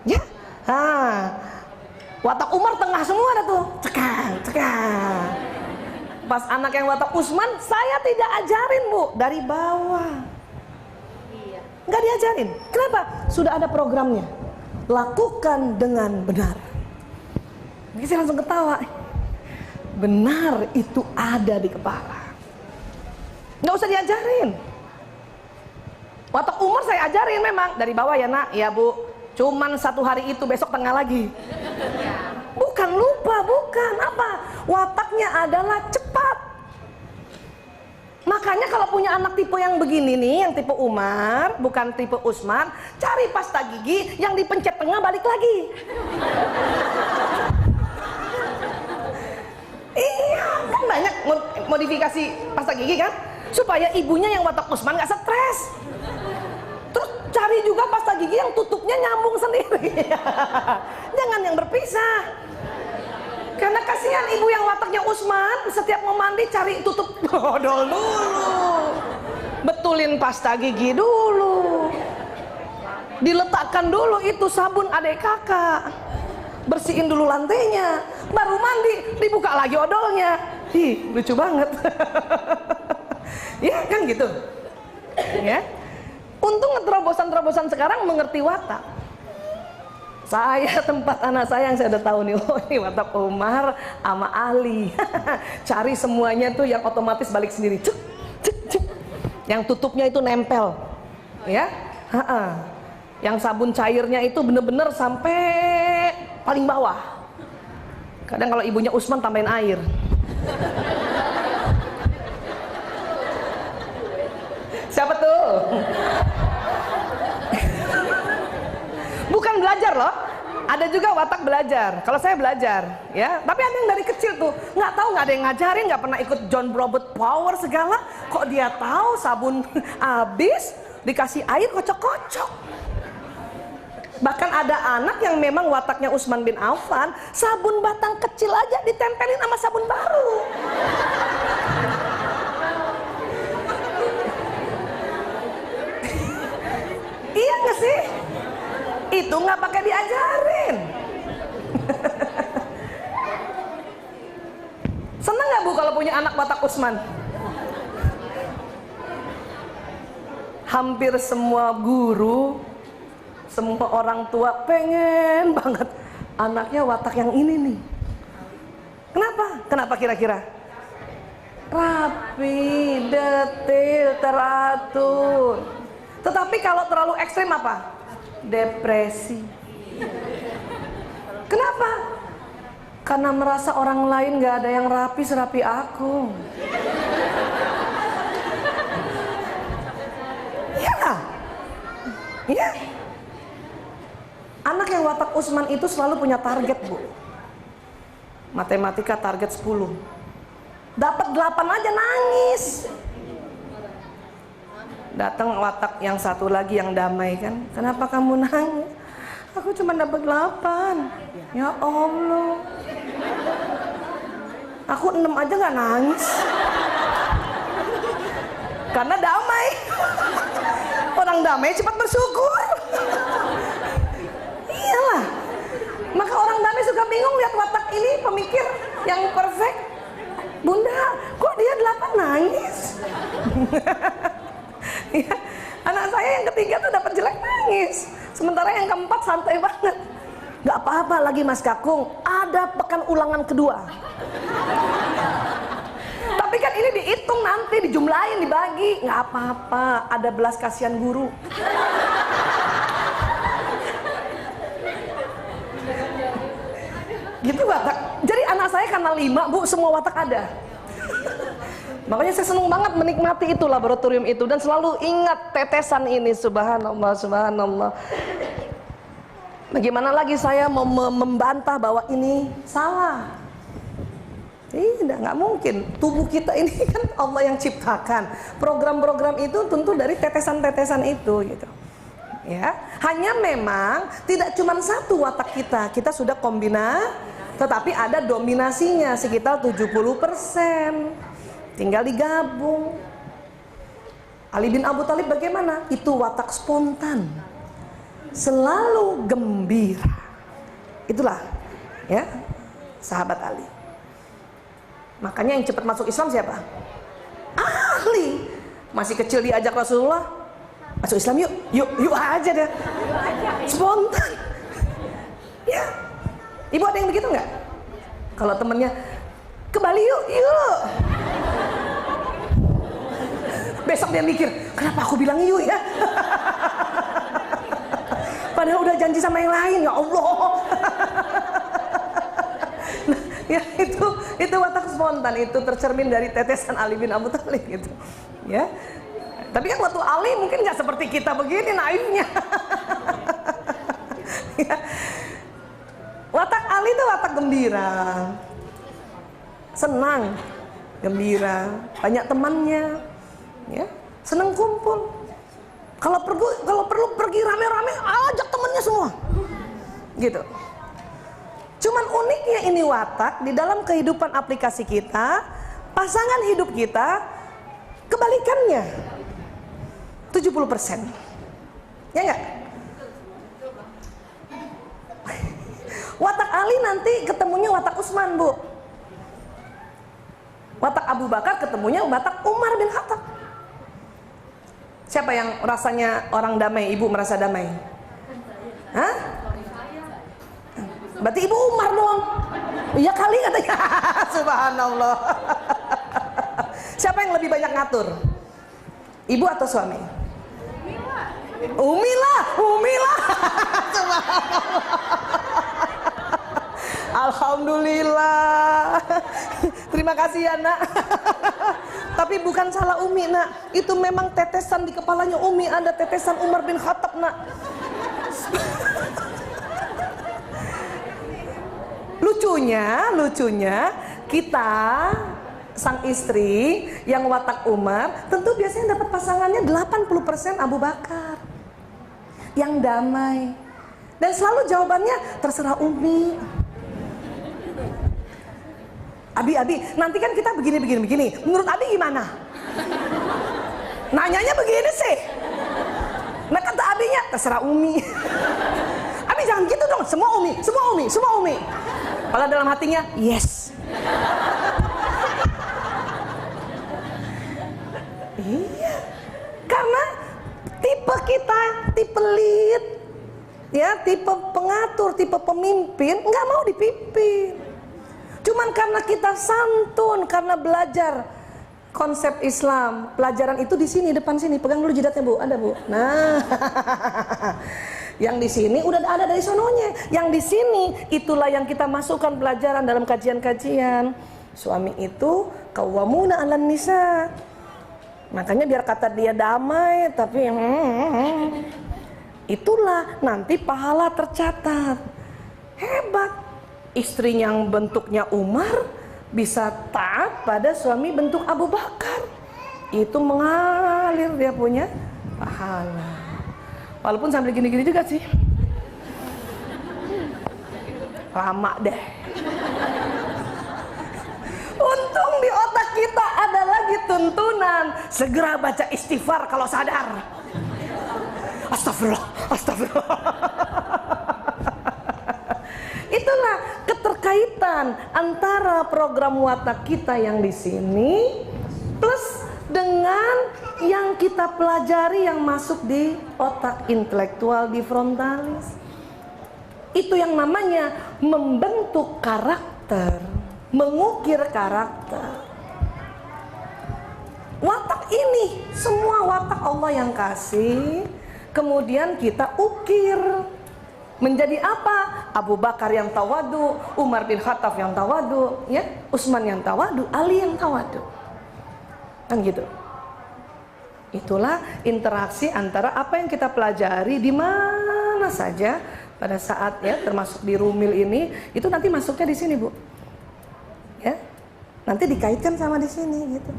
S1: Ya. Watak Umar tengah semua ada tuh. Cekang. Pas anak yang watak Utsman, saya tidak ajarin, Bu, dari bawah. Nggak diajarin. Kenapa? Sudah ada programnya. Lakukan dengan benar. Jadi saya langsung ketawa. Benar itu ada di kepala. Nggak usah diajarin. Watak Umar saya ajarin memang dari bawah ya, Nak. Ya, Bu. Cuman 1 hari itu, besok tengah lagi. Bukan lupa, bukan apa. Wataknya adalah cepat. Makanya kalau punya anak tipe yang begini nih, yang tipe Umar, bukan tipe Utsman, cari pasta gigi yang dipencet tengah balik lagi. Iya, kan banyak modifikasi pasta gigi kan, supaya ibunya yang watak Utsman nggak stres. Terus cari juga pasta gigi yang tutupnya nyambung sendiri. Jangan yang berpisah. Karena kasihan ibu yang wataknya Utsman, setiap mau mandi cari tutup odol dulu. Betulin pasta gigi dulu. Diletakkan dulu itu sabun adik kakak. Bersihin dulu lantainya, baru mandi, dibuka lagi odolnya. Ih, lucu banget. Ya kan gitu. Ya. Untung terobosan-terobosan sekarang mengerti watak. Saya tempat anak saya yang saya udah tahu nih, oh ini watak Umar sama Ali. Cari semuanya tuh yang otomatis balik sendiri. Cuk, cuk, cuk. Yang tutupnya itu nempel. Ya. Yang sabun cairnya itu bener-bener sampai paling bawah. Kadang kalau ibunya Utsman tambahin air. Siapa tuh? Bukan belajar loh, ada juga watak belajar. Kalau saya belajar, ya. Tapi ada yang dari kecil tuh, nggak tahu, nggak ada yang ngajarin, nggak pernah ikut John Robert Power segala. Kok dia tahu sabun habis dikasih air kocok-kocok. Bahkan ada anak yang memang wataknya Utsman bin Affan, sabun batang kecil aja ditempelin sama sabun baru. Iya nggak sih? Itu nggak pakai diajarin. Seneng nggak, Bu, kalau punya anak watak Utsman? Hampir semua guru, semua orang tua pengen banget anaknya watak yang ini nih. Kenapa? Kenapa kira-kira? Rapi, detail, teratur. Tetapi kalau terlalu ekstrim apa? Depresi. Kenapa? Karena merasa orang lain gak ada yang rapi serapi aku. Iya lah. Iya. Anak yang watak Utsman itu selalu punya target, Bu. Matematika target 10. Dapat 8 aja nangis. Datang watak yang satu lagi yang damai kan, kenapa kamu nangis? Aku cuma dapat 8. Ya Allah, aku 6 aja nggak nangis. Karena damai. Orang damai cepat bersyukur. Iyalah. Maka orang damai suka bingung lihat watak ini pemikir yang perfect. Bunda, kok dia 8 nangis? Ya, anak saya yang ketiga tuh dapat jelek nangis, sementara yang keempat santai banget. Gak apa-apa lagi Mas Kakung, ada pekan ulangan kedua. Tapi kan ini dihitung nanti, dijumlahin, dibagi. Gak apa-apa, ada belas kasihan guru. karena 5 Bu, semua watak ada. Makanya saya senang banget menikmati itu laboratorium itu dan selalu ingat tetesan ini. Subhanallah, subhanallah. Bagaimana lagi saya mau membantah bahwa ini salah? Tidak, nggak mungkin. Tubuh kita ini kan Allah yang ciptakan. Program-program itu tentu dari tetesan-tetesan itu gitu. Ya, hanya memang tidak cuma satu watak kita sudah tetapi ada dominasinya sekitar 70%. Tinggal digabung. Ali bin Abu Thalib bagaimana? Itu watak spontan. Selalu gembira. Itulah ya sahabat Ali. Makanya yang cepat masuk Islam siapa? Ali. Masih kecil diajak Rasulullah, masuk Islam yuk aja deh. Spontan. Ya. Ibu ada yang begitu nggak? Kalau temennya ke Bali yuk. Besok dia mikir, kenapa aku bilang yuk ya? Padahal udah janji sama yang lain, ya Allah. Nah, ya itu watak spontan, itu tercermin dari tetesan Ali bin Abu Thalib gitu. Ya. Tapi kan waktu Ali mungkin nggak seperti kita begini naifnya. Ya. Watak Ali itu watak gembira, senang, gembira, banyak temannya, ya, senang kumpul. Kalau perlu pergi rame-rame, ajak temennya semua, gitu. Cuman uniknya ini watak di dalam kehidupan aplikasi kita, pasangan hidup kita kebalikannya, 70%, ya enggak? Watak Ali nanti ketemunya watak Utsman, Bu. Watak Abu Bakar ketemunya watak Umar bin Khattab. Siapa yang rasanya orang damai? Ibu merasa damai? Hah? Berarti Ibu Umar dong. Iya kali katanya. Subhanallah. Siapa yang lebih banyak ngatur? Ibu atau suami? Umi lah. Alhamdulillah. Terima kasih ya nak. Tapi bukan salah Umi nak. Itu memang tetesan di kepalanya Umi. Ada tetesan Umar bin Khattab nak. Lucunya kita sang istri yang watak Umar tentu biasanya dapat pasangannya 80% Abu Bakar yang damai. Dan selalu jawabannya terserah Umi. Abi, nanti kan kita begini. Menurut Abi gimana? Nanyanya begini sih. Nah kata Abinya terserah Umi. Abi jangan gitu dong, semua Umi. Kalau dalam hatinya, yes. Iya. Karena tipe kita, tipe lead, ya, tipe pengatur, tipe pemimpin, nggak mau dipimpin. Cuman karena kita santun, karena belajar konsep Islam, pelajaran itu di sini, depan sini. Pegang dulu jidatnya Bu, ada Bu. Nah, yang di sini udah ada dari sononya. Yang di sini itulah yang kita masukkan pelajaran dalam kajian-kajian. Suami itu qawwamuna 'alan nisa. Makanya biar kata dia damai, tapi itulah nanti pahala tercatat. Hebat. Istri yang bentuknya Umar bisa taat pada suami bentuk Abu Bakar. Itu mengalir dia punya pahala. Walaupun sambil gini-gini juga sih. Lama deh. Untung di otak kita ada lagi tuntunan. Segera baca istighfar kalau sadar. Astagfirullah. Itulah keterkaitan antara program watak kita yang di sini plus dengan yang kita pelajari yang masuk di otak intelektual, di frontalis. Itu yang namanya membentuk karakter, mengukir karakter. Watak ini semua watak Allah yang kasih, kemudian kita ukir. Menjadi apa? Abu Bakar yang tawadu, Umar bin Khattab yang tawadu, ya, Utsman yang tawadu, Ali yang tawadu. Kan gitu. Itulah interaksi antara apa yang kita pelajari di mana saja pada saat, ya, termasuk di Rumil ini, itu nanti masuknya di sini, Bu. Ya. Nanti dikaitkan sama di sini gitu.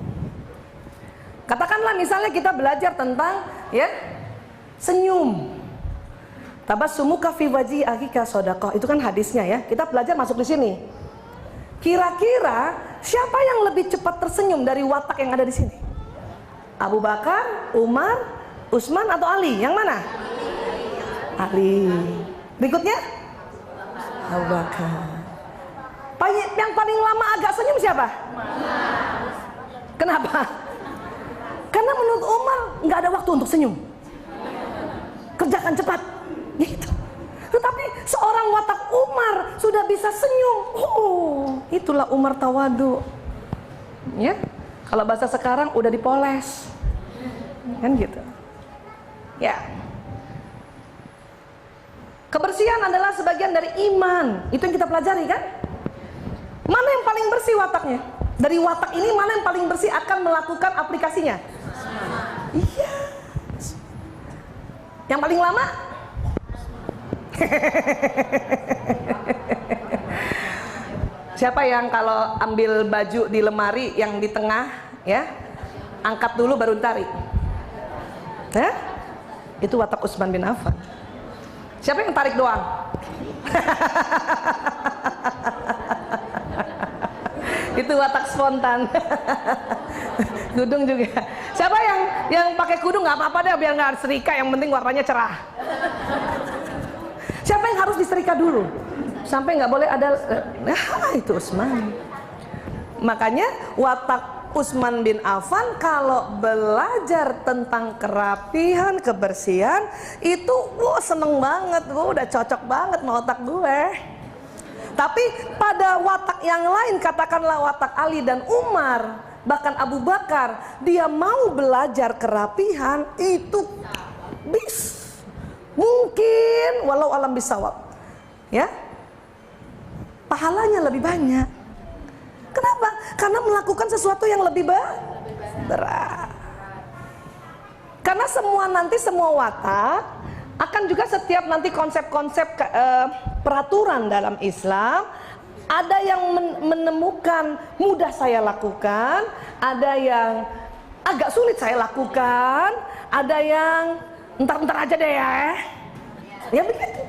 S1: Katakanlah misalnya kita belajar tentang, ya, senyum. Tabassumuka fi wajhi akhika shadaqah. Itu kan hadisnya, ya. Kita belajar masuk di sini. Kira-kira siapa yang lebih cepat tersenyum dari watak yang ada di sini? Abu Bakar, Umar, Utsman atau Ali? Yang mana? Ali. Berikutnya? Abu Bakar. Yang paling lama agak senyum siapa? Kenapa? Karena menurut Umar nggak ada waktu untuk senyum. Kerjakan cepat. Gitu. Tetapi seorang watak Umar sudah bisa senyum. Oh, itulah Umar tawadu. Ya, kalau bahasa sekarang udah dipoles, kan gitu. Ya, kebersihan adalah sebagian dari iman. Itu yang kita pelajari, kan? Mana yang paling bersih wataknya? Dari watak ini mana yang paling bersih akan melakukan aplikasinya? Iya. Yang paling lama? Siapa yang kalau ambil baju di lemari yang di tengah, ya, angkat dulu baru tarik? Itu watak Utsman bin Affan. Siapa yang tarik doang? Itu watak spontan. Kudung juga. Siapa yang pakai kudung nggak apa-apa deh, biar nggak serika, yang penting warnanya cerah. Siapa yang harus diserika dulu? Sampai nggak boleh ada. Itu Utsman. Makanya watak Utsman bin Affan kalau belajar tentang kerapihan, kebersihan, itu seneng banget, udah cocok banget sama otak gue. Tapi pada watak yang lain, katakanlah watak Ali dan Umar, bahkan Abu Bakar, dia mau belajar kerapihan, itu mungkin walau alam bisawab, ya, pahalanya lebih banyak. Kenapa? Karena melakukan sesuatu yang lebih berat. Karena semua watak akan juga setiap nanti konsep-konsep peraturan dalam Islam, ada yang menemukan mudah saya lakukan, ada yang agak sulit saya lakukan, ada yang entar aja deh ya. Ya begitu.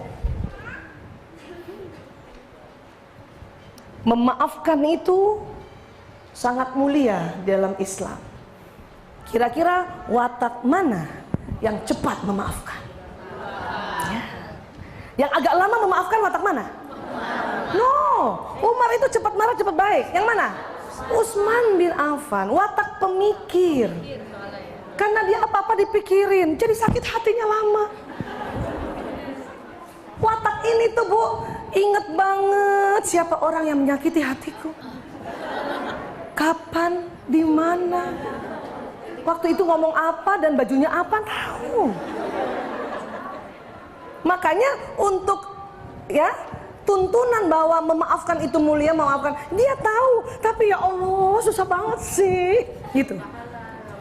S1: Memaafkan itu sangat mulia dalam Islam. Kira-kira watak mana yang cepat memaafkan? Ya. Yang agak lama memaafkan watak mana? No, Umar itu cepat marah, cepat baik. Yang mana? Utsman bin Affan, watak pemikir. Karena dia apa-apa dipikirin, jadi sakit hatinya lama. Watak ini tuh, Bu, inget banget siapa orang yang menyakiti hatiku. Kapan, di mana, waktu itu ngomong apa dan bajunya apa, tahu. Makanya untuk, ya, tuntunan bahwa memaafkan itu mulia, memaafkan, dia tahu. Tapi ya Allah, susah banget sih, gitu.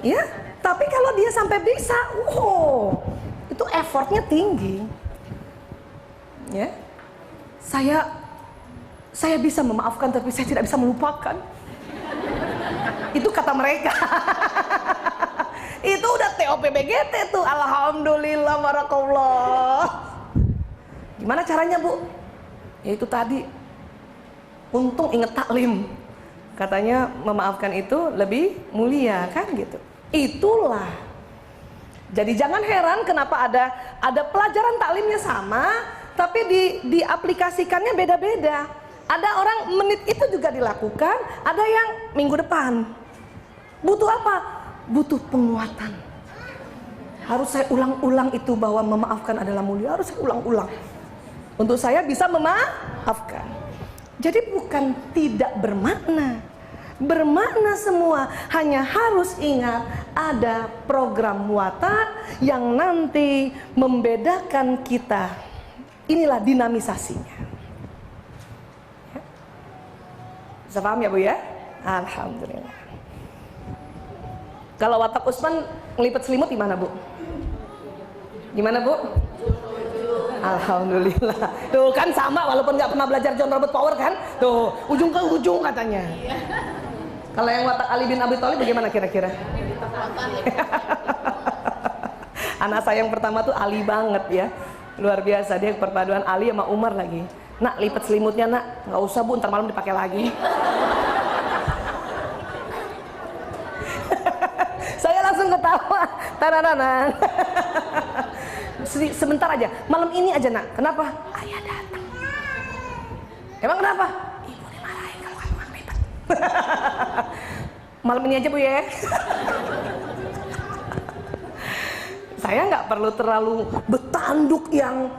S1: Ya, tapi kalau dia sampai bisa, itu effortnya tinggi. Ya, saya bisa memaafkan, tapi saya tidak bisa melupakan. Itu kata mereka. Itu udah TOPBGT tuh, alhamdulillah, barakallah. Gimana caranya, Bu? Ya itu tadi, untung inget taklim, katanya memaafkan itu lebih mulia, kan gitu. Itulah. Jadi jangan heran kenapa ada pelajaran taklimnya sama, tapi diaplikasikannya beda-beda. Ada orang menit itu juga dilakukan, ada yang minggu depan. Butuh apa? Butuh penguatan. Harus saya ulang-ulang itu bahwa memaafkan adalah mulia, harus saya ulang-ulang. Untuk saya bisa memaafkan. Jadi bukan tidak bermakna. Bermakna semua, hanya harus ingat ada program watak yang nanti membedakan kita inilah dinamisasinya. Ya. Bisa paham ya Bu ya? Alhamdulillah. Kalau watak Utsman ngelipet selimut gimana Bu? Gimana Bu? Alhamdulillah. Tuh kan sama walaupun nggak pernah belajar John Robert Power kan? Tuh ujung ke ujung katanya. Kalau yang watak Ali bin Abi Thalib bagaimana kira-kira? Anak saya yang pertama tuh Ali banget ya. Luar biasa, dia perpaduan Ali sama Umar lagi. Nak, lipat selimutnya nak. Nggak usah Bu, ntar malam dipakai lagi. Saya langsung ketawa. Tararanan. Sebentar aja, malam ini aja nak. Kenapa? Ayah datang. Emang kenapa? Ibu dimarahin kalau kamu nggak lipat. Malam ini aja Bu ya. Saya nggak perlu terlalu bertanduk yang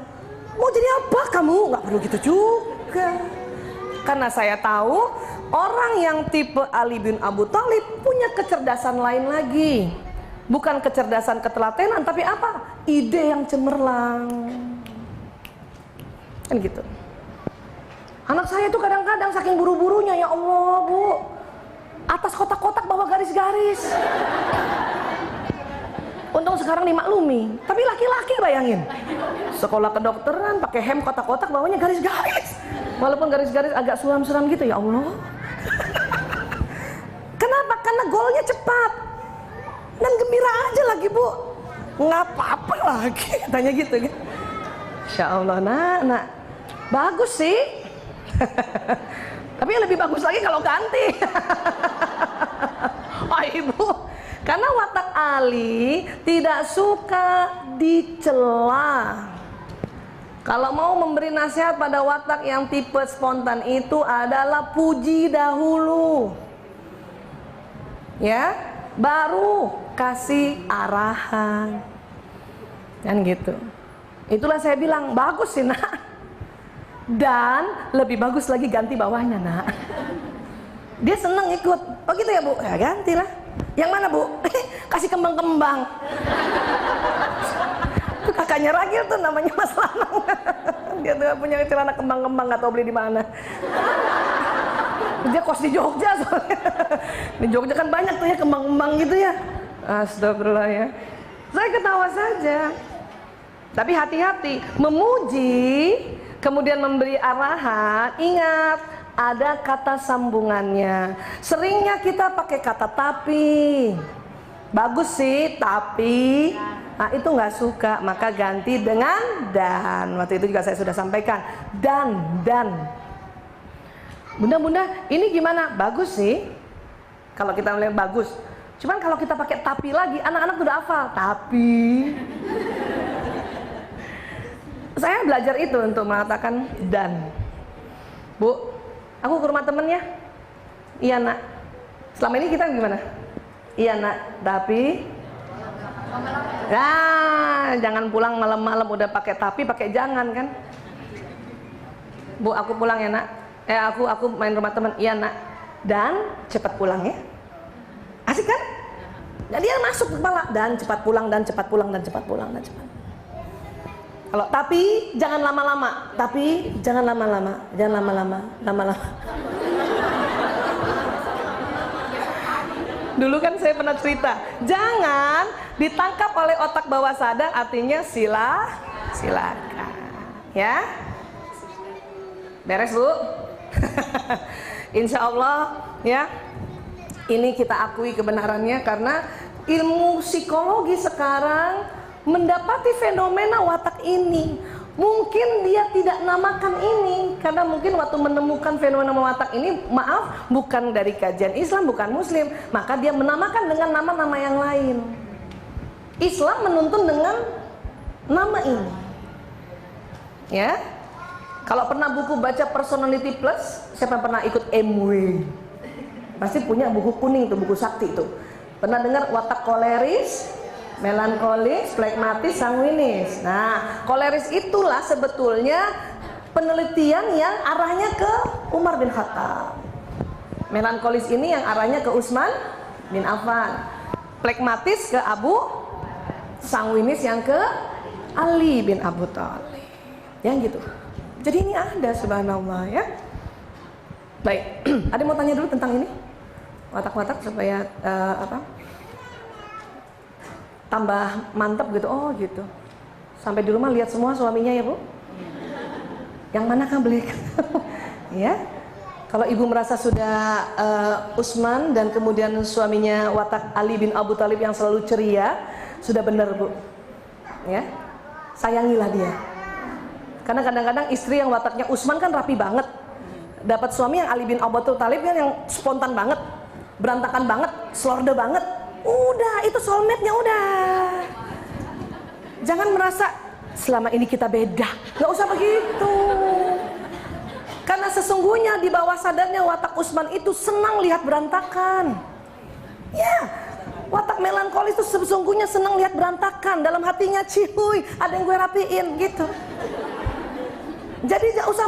S1: mau jadi apa kamu, nggak perlu gitu juga. Karena saya tahu orang yang tipe Ali bin Abi Thalib punya kecerdasan lain lagi. Bukan kecerdasan ketelatenan, tapi apa? Ide yang cemerlang. Kan gitu. Anak saya tuh kadang-kadang saking buru-burunya, ya Allah Bu, atas kotak-kotak bawah garis-garis. Untung sekarang dimaklumi. Tapi laki-laki bayangin, sekolah kedokteran pakai hem kotak-kotak bawahnya garis-garis. Walaupun garis-garis agak suram-suram gitu, ya Allah. Kenapa? Karena golnya cepat dan gembira aja lagi Bu. Nggak apa-apa lagi katanya gitu kan. Insya Allah nak bagus sih. Tapi yang lebih bagus lagi kalau ganti. Oh Ibu, karena watak Ali tidak suka dicela. Kalau mau memberi nasihat pada watak yang tipe spontan itu adalah puji dahulu, ya, baru kasih arahan, kan gitu. Itulah saya bilang bagus sih nak, dan lebih bagus lagi ganti bawahnya nak. Dia seneng ikut. Oh gitu ya Bu, ya gantilah. Yang mana Bu? Kasih kembang-kembang. Itu kakaknya Ragil tuh namanya Mas Lanang. Dia tuh punya celana kembang-kembang, nggak tahu beli di mana. Dia kos di Jogja soalnya. Di Jogja kan banyak tuh ya kembang-kembang gitu ya. Astagfirullah ya. Saya ketawa saja. Tapi hati-hati, memuji kemudian memberi arahan, ingat ada kata sambungannya. Seringnya kita pakai kata tapi. Bagus sih, tapi nah itu nggak suka, maka ganti dengan dan. Waktu itu juga saya sudah sampaikan, dan. Bunda, ini gimana? Bagus sih. Kalau kita melihat bagus. Cuman kalau kita pakai tapi lagi, anak-anak udah hafal. Tapi saya belajar itu untuk mengatakan dan. Bu, aku ke rumah temen ya. Iya nak. Selama ini kita gimana? Iya nak, tapi nah, jangan pulang malam-malam udah pakai tapi, pakai jangan kan. Bu, aku pulang ya nak. Aku main rumah temen. Iya nak. Dan cepat pulang ya. Asik kan? Jadi dia masuk ke kepala, dan cepat pulang, dan cepat pulang, dan cepat pulang, dan cepat. Kalau tapi jangan lama-lama. Tapi jangan lama-lama. Jangan lama-lama. Lama-lama. Dulu kan saya pernah cerita, jangan ditangkap oleh otak bawah sadar, artinya silakan, ya. Beres Bu. Insya Allah ya. Ini kita akui kebenarannya karena ilmu psikologi sekarang mendapati fenomena watak ini. Mungkin dia tidak namakan ini karena mungkin waktu menemukan fenomena watak ini, maaf, bukan dari kajian Islam, bukan Muslim, maka dia menamakan dengan nama-nama yang lain. Islam menuntun dengan nama ini. Ya. Kalau pernah buku baca Personality Plus, siapa yang pernah ikut MW? Pasti punya buku kuning tuh, buku sakti itu. Pernah dengar watak koleris, melankolis, flegmatis, sanguinis. Nah, koleris itulah sebetulnya penelitian yang arahnya ke Umar bin Khattab. Melankolis ini yang arahnya ke Utsman bin Affan. Flegmatis ke Abu, sanguinis yang ke Ali bin Abi Thalib. Yang gitu. Jadi ini ada, subhanallah ya. Baik, ada yang mau tanya dulu tentang ini? Watak-watak supaya tambah mantap gitu. Oh gitu. Sampai di rumah lihat semua suaminya ya Bu? Yang mana kan beli? Ya. Kalau ibu merasa sudah Utsman dan kemudian suaminya watak Ali bin Abu Thalib yang selalu ceria, sudah benar Bu. Ya. Sayangilah dia. Karena kadang-kadang istri yang wataknya Utsman kan rapi banget, dapat suami yang Ali bin Abu Thalib kan yang spontan banget, berantakan banget, slorde banget. Udah, itu soulmate-nya udah. Jangan merasa selama ini kita beda, nggak usah begitu. Karena sesungguhnya di bawah sadarnya watak Utsman itu senang lihat berantakan. Ya, watak melankolis itu sesungguhnya senang lihat berantakan. Dalam hatinya, cihuy, ada yang gue rapiin gitu. Jadi nggak usah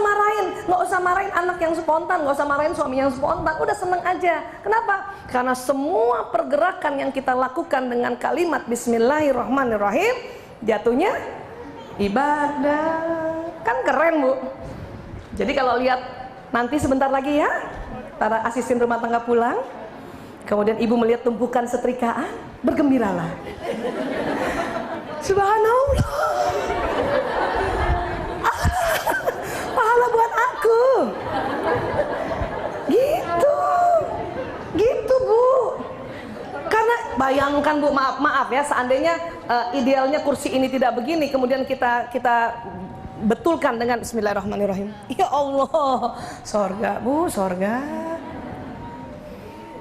S1: marahin anak yang spontan, nggak usah marahin suami yang spontan, udah seneng aja. Kenapa? Karena semua pergerakan yang kita lakukan dengan kalimat Bismillahirrahmanirrahim, jatuhnya ibadah. Kan keren Bu. Jadi kalau lihat nanti sebentar lagi ya, para asisten rumah tangga pulang, kemudian ibu melihat tumpukan setrikaan, bergembiralah. Subhanallah. Pahala buat aku. Gitu Bu. Karena bayangkan Bu, maaf ya, seandainya idealnya kursi ini tidak begini, kemudian kita betulkan dengan Bismillahirrahmanirrahim. Ya Allah, sorga Bu, sorga.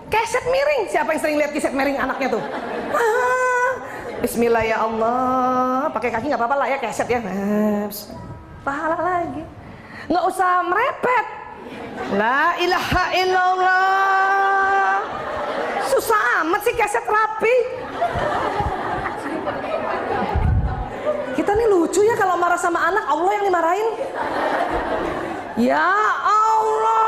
S1: Keset miring, siapa yang sering lihat keset miring anaknya tuh? Bismillah ya Allah, pakai kaki nggak apa-apa lah ya, keset ya. Pahala lagi. Nggak usah merepet. La ilaha illallah. Susah amat sih keset rapi. Kita nih lucu ya kalau marah sama anak, Allah yang dimarahin. Ya Allah.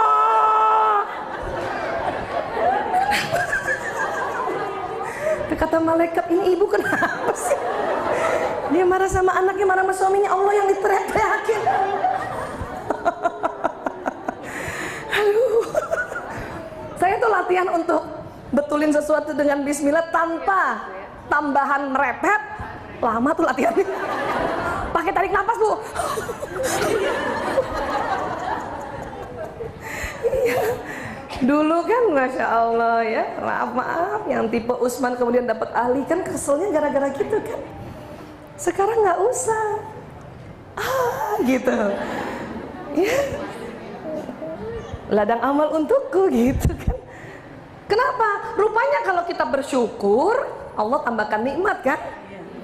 S1: Kata malaikat, ini ibu kenapa sih? Dia marah sama anaknya, marah sama suaminya, Allah yang diteriak-teriakin. Aduh. Saya tuh latihan untuk betulin sesuatu dengan bismillah tanpa tambahan merepet. Lama tuh latihannya. Pakai tarik nafas Bu. Iya. Dulu kan Masya Allah ya, maaf yang tipe Utsman kemudian dapat Ali, kan keselnya gara-gara gitu kan. Sekarang nggak usah. Gitu. Ya. Ladang amal untukku gitu kan. Kenapa? Rupanya kalau kita bersyukur, Allah tambahkan nikmat kan?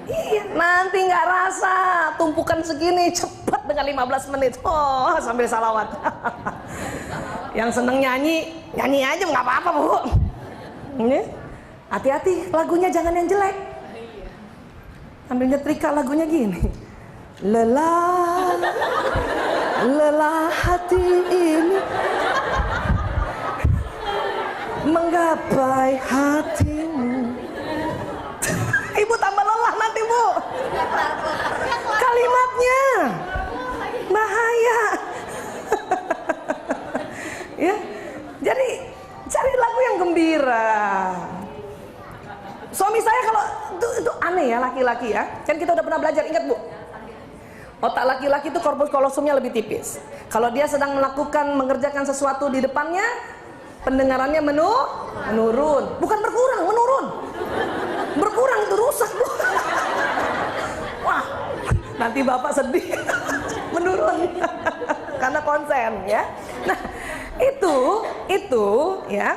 S1: Iya, nanti nggak rasa tumpukan segini cepat dengan 15 menit. Oh, sambil salawat. Yang seneng nyanyi aja nggak apa-apa Bu. Hati-hati, lagunya jangan yang jelek. Sambil nyetrika lagunya gini. Lelah hati ini menggapai hatimu. Ibu tambah lelah nanti Bu. Kalimatnya bahaya. Ya, jadi cari lagu yang gembira. Suami saya kalau itu aneh ya, laki-laki ya. Kan kita udah pernah belajar, ingat Bu. Otak laki-laki itu korpus kolosumnya lebih tipis. Kalau dia sedang mengerjakan sesuatu di depannya, pendengarannya menurun, bukan berkurang, menurun. Berkurang itu rusak Bu. Wah, nanti bapak sedih. Menurun karena konsen ya. Nah, itu ya.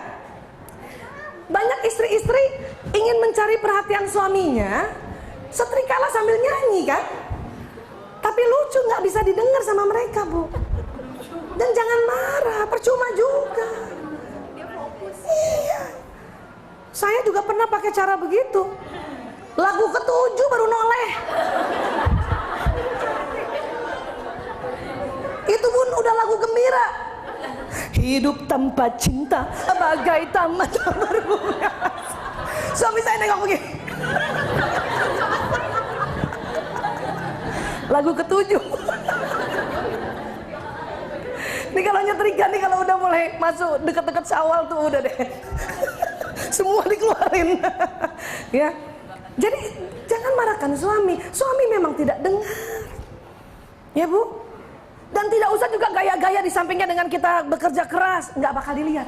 S1: Banyak istri-istri ingin mencari perhatian suaminya, setrikalah sambil nyanyi kan. Tapi lucu, nggak bisa didengar sama mereka Bu. Dan jangan marah, percuma juga. Iya. Saya juga pernah pakai cara begitu. Lagu ke-7 baru noleh. Itu pun udah lagu gembira. Hidup tanpa cinta bagai taman berbunga. Suami saya nengok begini. Lagu ke-7. mengerikan nih kalau udah mulai masuk dekat-dekat Syawal tuh udah deh. Semua dikeluarin. Ya. Jadi jangan marahkan suami. Suami memang tidak dengar. Ya Bu. Dan tidak usah juga gaya-gaya di sampingnya dengan kita bekerja keras, nggak bakal dilihat.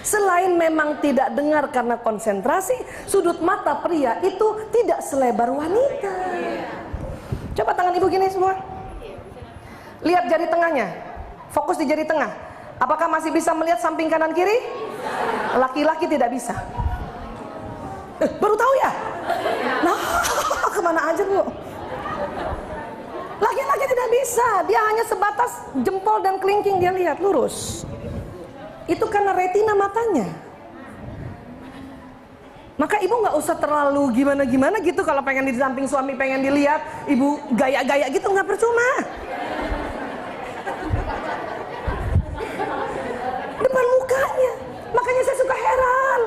S1: Selain memang tidak dengar karena konsentrasi, sudut mata pria itu tidak selebar wanita. Coba tangan ibu gini semua. Lihat jari tengahnya. Fokus di jari tengah. Apakah masih bisa melihat samping kanan kiri? Laki-laki tidak bisa. Baru tahu ya? Nah, kemana aja Bu? Laki-laki tidak bisa. Dia hanya sebatas jempol dan kelingking dia lihat lurus. Itu karena retina matanya. Maka ibu nggak usah terlalu gimana-gimana gitu kalau pengen di samping suami pengen dilihat, ibu gaya-gaya gitu nggak percuma. Depan mukanya. Makanya saya suka heran.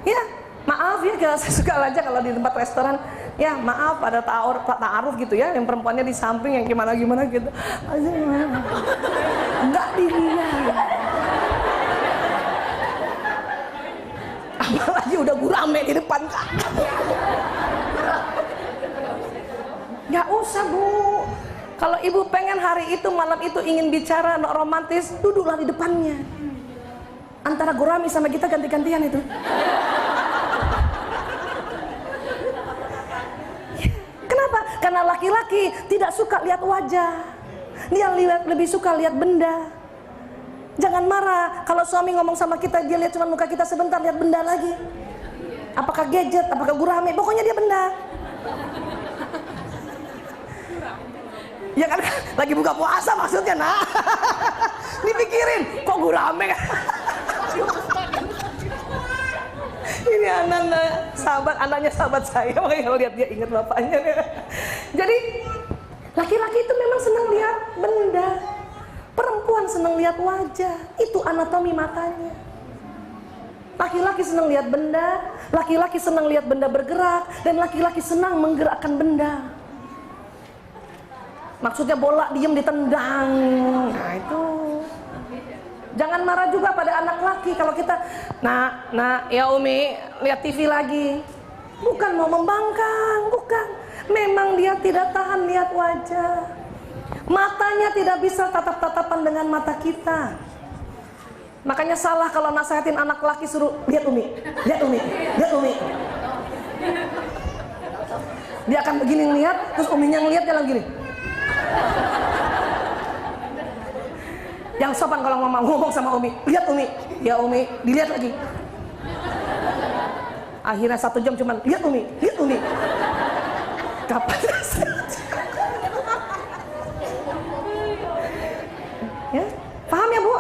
S1: Ya, maaf ya saya suka aja kalau di tempat restoran. Ya maaf ada ta'aruf gitu ya, yang perempuannya di samping yang gimana-gimana gitu. Nggak dilihat. Apalagi udah gurame di depan Kak. Gak usah Bu. Kalau ibu pengen hari itu malam itu ingin bicara romantis, duduklah di depannya. Antara gurami sama kita ganti-gantian itu. Kenapa? Karena laki-laki tidak suka lihat wajah. Dia lebih suka lihat benda. Jangan marah kalau suami ngomong sama kita, dia lihat cuma muka kita sebentar, lihat benda lagi. Apakah gadget, apakah gurame, pokoknya dia benda. Ya kan, lagi buka puasa maksudnya, nah. Dipikirin, kok gurame kan? Ini anaknya sahabat saya, makanya kalau lihat dia ingat bapaknya. Jadi laki-laki itu memang senang lihat benda. Perempuan senang lihat wajah, itu anatomi matanya. Laki-laki senang lihat benda, laki-laki senang lihat benda bergerak, dan laki-laki senang menggerakkan benda. Maksudnya bola diem ditendang. Nah itu. Jangan marah juga pada anak laki kalau kita, nah ya Umi lihat TV lagi. Bukan mau membangkang, bukan. Memang dia tidak tahan lihat wajah. Matanya tidak bisa tatap-tatapan dengan mata kita. Makanya salah kalau nasihatin anak laki suruh lihat Umi, lihat Umi, lihat Umi. Dia akan begini ngeliat, terus Uminya ngeliat jalan gini. Yang sopan kalau mama ngomong sama Umi, lihat Umi, ya Umi, dilihat lagi. Akhirnya 1 jam cuman lihat Umi, lihat Umi. Kapan ya, paham ya Bu?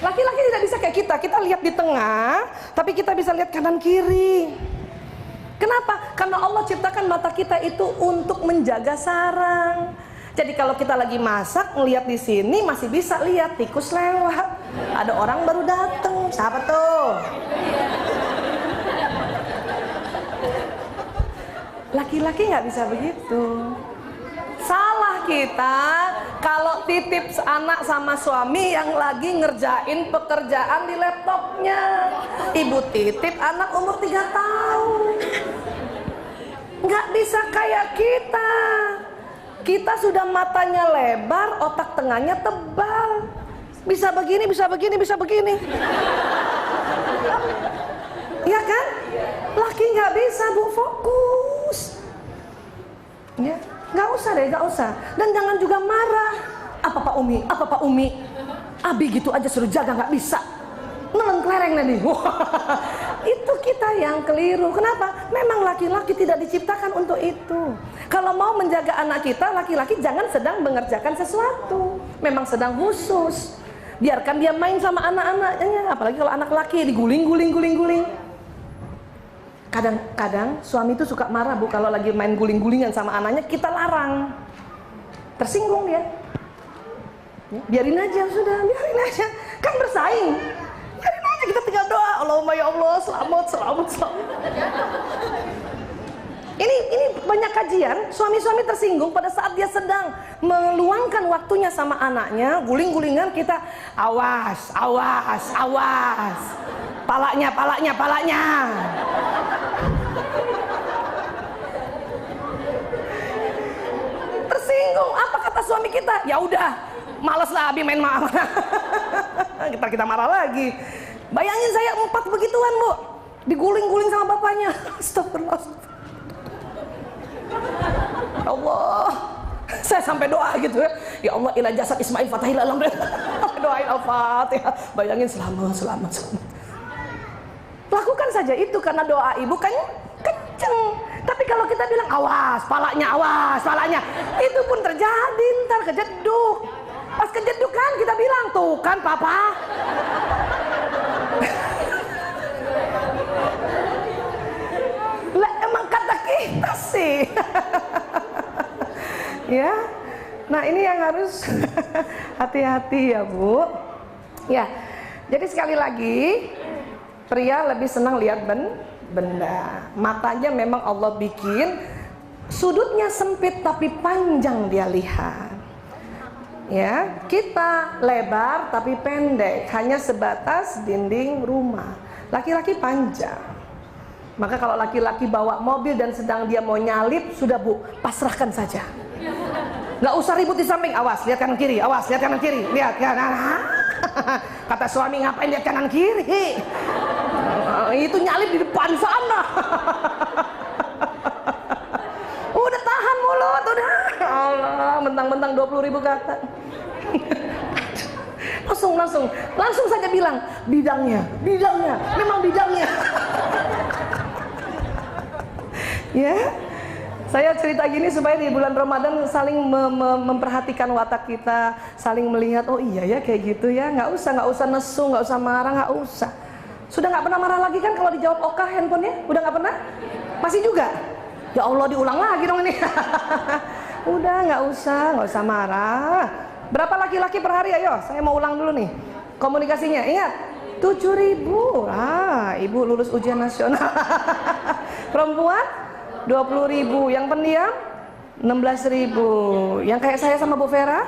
S1: Laki-laki tidak bisa kayak kita lihat di tengah, tapi kita bisa lihat kanan kiri. Kenapa? Karena Allah ciptakan mata kita itu untuk menjaga sarang. Jadi kalau kita lagi masak, ngelihat di sini masih bisa lihat tikus lewat. Ada orang baru datang, siapa tuh? Laki-laki nggak bisa begitu. Salah kita kalau titip anak sama suami yang lagi ngerjain pekerjaan di laptopnya. Ibu titip anak umur 3 tahun. Nggak bisa kayak kita. Kita sudah matanya lebar, otak tengahnya tebal. Bisa begini, bisa begini, bisa begini. Iya kan? Laki nggak bisa Bu, fokus. Ya. Nggak usah deh, nggak usah. Dan jangan juga marah. Apa Pak Umi? Apa Pak Umi? Abi gitu aja suruh jaga nggak bisa. Nelen kelereng nanti. Itu kita yang keliru. Kenapa? Memang laki-laki tidak diciptakan untuk itu. Kalau mau menjaga anak kita, laki-laki jangan sedang mengerjakan sesuatu. Memang sedang khusus. Biarkan dia main sama anak-anaknya. Apalagi kalau anak laki diguling-guling. Kadang-kadang suami itu suka marah Bu kalau lagi main guling-gulingan sama anaknya, kita larang. Tersinggung dia. Ya, biarin aja sudah, biarin aja. Kan bersaing. Biarin aja, kita tinggal doa. Allahumma ya Allah, selamat. Ini banyak kajian, suami-suami tersinggung pada saat dia sedang meluangkan waktunya sama anaknya, guling-gulingan kita, awas, awas, awas. Palanya, palanya, palanya. Tersinggung, apa kata suami kita? Ya udah, males lah Abi main marah. kita marah lagi. Bayangin saya 4 begituan, Bu. Diguling-guling sama bapaknya. Astagfirullah. Allah, saya sampai doa gitu ya. Ya Allah, ila jasad Ismail Fatahil alam. Doain Al-Fatihah. Bayangin selamat. Lakukan saja itu karena doa ibu kan kenceng. Tapi kalau kita bilang awas, palanya, itu pun terjadi ntar kejeduk. Pas kejeduk kan kita bilang tuh kan papa. Lah emang kata kita sih. Ya. Nah, ini yang harus hati-hati ya, Bu. Ya. Jadi sekali lagi, pria lebih senang lihat benda. Matanya memang Allah bikin sudutnya sempit tapi panjang dia lihat. Ya, kita lebar tapi pendek, hanya sebatas dinding rumah. Laki-laki panjang. Maka kalau laki-laki bawa mobil dan sedang dia mau nyalip, sudah Bu, pasrahkan saja. Nggak usah ribut di samping, awas lihat kanan kiri, awas lihat kanan kiri, lihat kanan. Kata suami, ngapain lihat kanan kiri? Itu nyalip di depan sana. Udah tahan mulut, udah. Allah, mentang-mentang 20.000 kata. langsung saja bilang bidangnya, memang bidangnya. Ya, saya cerita gini supaya di bulan Ramadan saling memperhatikan watak kita, saling melihat, oh iya ya kayak gitu ya, nggak usah nesu, nggak usah marah, nggak usah. Sudah nggak pernah marah lagi kan kalau dijawab oka handphonenya? Udah nggak pernah? Masih juga? Ya Allah, diulang lagi dong ini. Udah nggak usah marah. Berapa laki-laki per hari? Ayo, saya mau ulang dulu nih komunikasinya. Ingat, 7.000. Ibu lulus ujian nasional. Perempuan 20.000. Yang pendiam 16.000. Yang kayak saya sama Bu Vera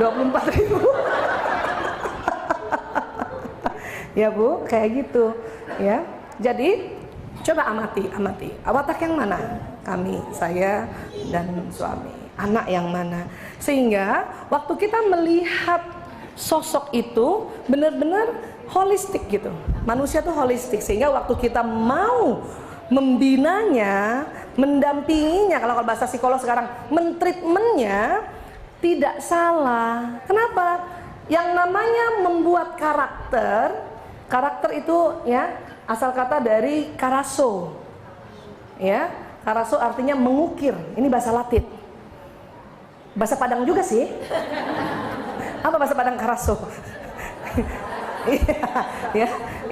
S1: 24.000. Ya Bu, kayak gitu ya. Jadi coba amati watak yang mana, kami, saya dan suami, anak yang mana, sehingga waktu kita melihat sosok itu benar-benar holistik gitu. Manusia tuh holistik, sehingga waktu kita mau membinanya, mendampinginya, kalau bahasa psikolog sekarang mentreatmentnya tidak salah. Kenapa? Yang namanya membuat karakter itu ya asal kata dari karaso. Ya, karaso artinya mengukir. Ini bahasa Latin. Bahasa Padang juga sih. Apa bahasa Padang karaso?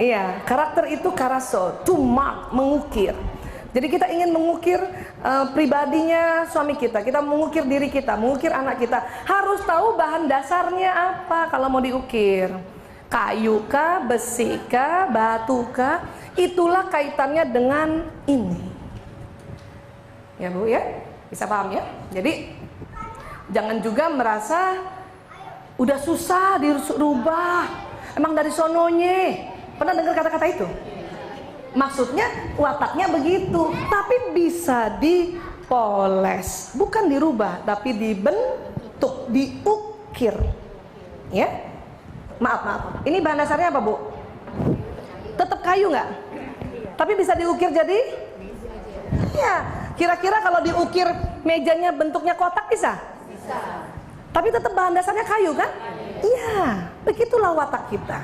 S1: Iya, karakter itu karaso, to mark, mengukir. Jadi kita ingin mengukir pribadinya suami kita mengukir diri kita, mengukir anak kita. Harus tahu bahan dasarnya apa kalau mau diukir. Kayu kah, besi kah, batu kah, itulah kaitannya dengan ini. Ya Bu ya, bisa paham ya? Jadi jangan juga merasa udah susah dirubah, emang dari sononya. Pernah dengar kata-kata itu? Maksudnya wataknya begitu, tapi bisa dipoles, bukan dirubah, tapi dibentuk, diukir. Ya? Maaf. Ini bahan dasarnya apa Bu? Tetap kayu nggak? Tapi bisa diukir jadi? Ya. Kira-kira kalau diukir mejanya bentuknya kotak bisa? Bisa. Tapi tetap bahan dasarnya kayu kan? Iya. Begitulah watak kita.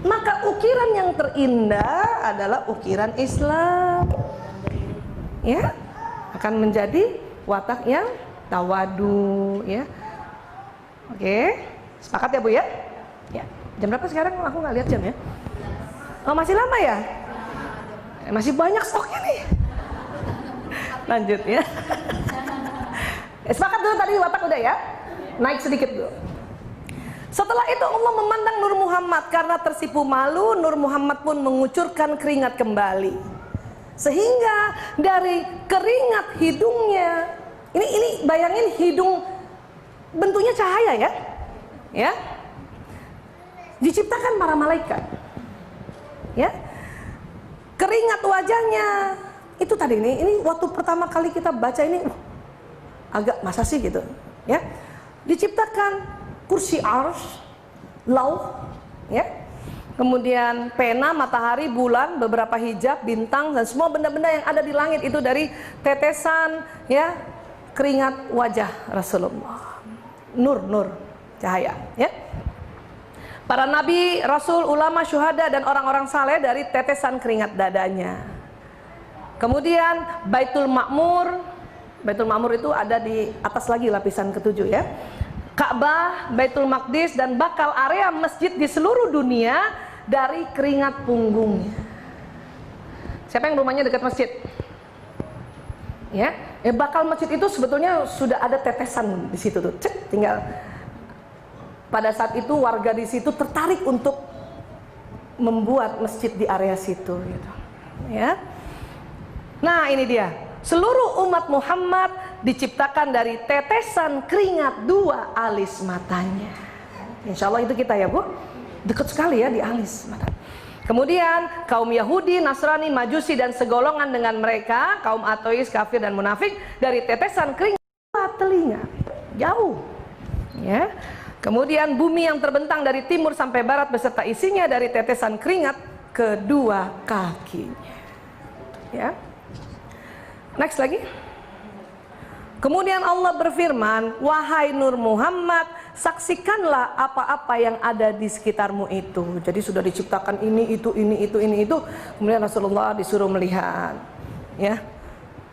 S1: Maka ukiran yang terindah adalah ukiran Islam. Ya. Akan menjadi watak yang tawadu. Ya. Oke. Sepakat ya Bu ya? Ya. Jam berapa sekarang? Aku nggak lihat jam ya. Oh masih lama ya? Masih banyak stoknya nih. Lanjut ya. Sepakat dulu tadi watak udah ya? Naik sedikit dulu. Setelah itu Allah memandang Nur Muhammad. Karena tersipu malu, Nur Muhammad pun mengucurkan keringat kembali. Sehingga dari keringat hidungnya, ini bayangin hidung bentuknya cahaya ya, ya, diciptakan para malaikat, ya, keringat wajahnya itu tadi ini waktu pertama kali kita baca ini agak masa sih gitu, ya, diciptakan kursi arsy, lauh, ya. Kemudian pena, matahari, bulan, beberapa hijab, bintang, dan semua benda-benda yang ada di langit itu dari tetesan ya keringat wajah Rasulullah. Nur, cahaya ya. Para nabi, rasul, ulama, syuhada, dan orang-orang saleh dari tetesan keringat dadanya. Kemudian Baitul Ma'mur itu ada di atas lagi lapisan ketujuh ya. Ka'bah, Baitul Maqdis, dan bakal area masjid di seluruh dunia dari keringat punggungnya. Siapa yang rumahnya dekat masjid? Ya, bakal masjid itu sebetulnya sudah ada tetesan di situ tuh. Cek, tinggal pada saat itu warga di situ tertarik untuk membuat masjid di area situ gitu. Ya. Nah, ini dia. Seluruh umat Muhammad diciptakan dari tetesan keringat dua alis matanya. Insya Allah itu kita ya Bu, dekat sekali ya di alis mata. Kemudian kaum Yahudi, Nasrani, Majusi, dan segolongan dengan mereka, kaum ateis, kafir, dan munafik dari tetesan keringat dua telinga, jauh. Ya. Kemudian bumi yang terbentang dari timur sampai barat beserta isinya dari tetesan keringat kedua kakinya. Ya. Next lagi. Kemudian Allah berfirman, wahai Nur Muhammad, saksikanlah apa-apa yang ada di sekitarmu itu. Jadi sudah diciptakan ini, itu. Kemudian Rasulullah disuruh melihat. Ya.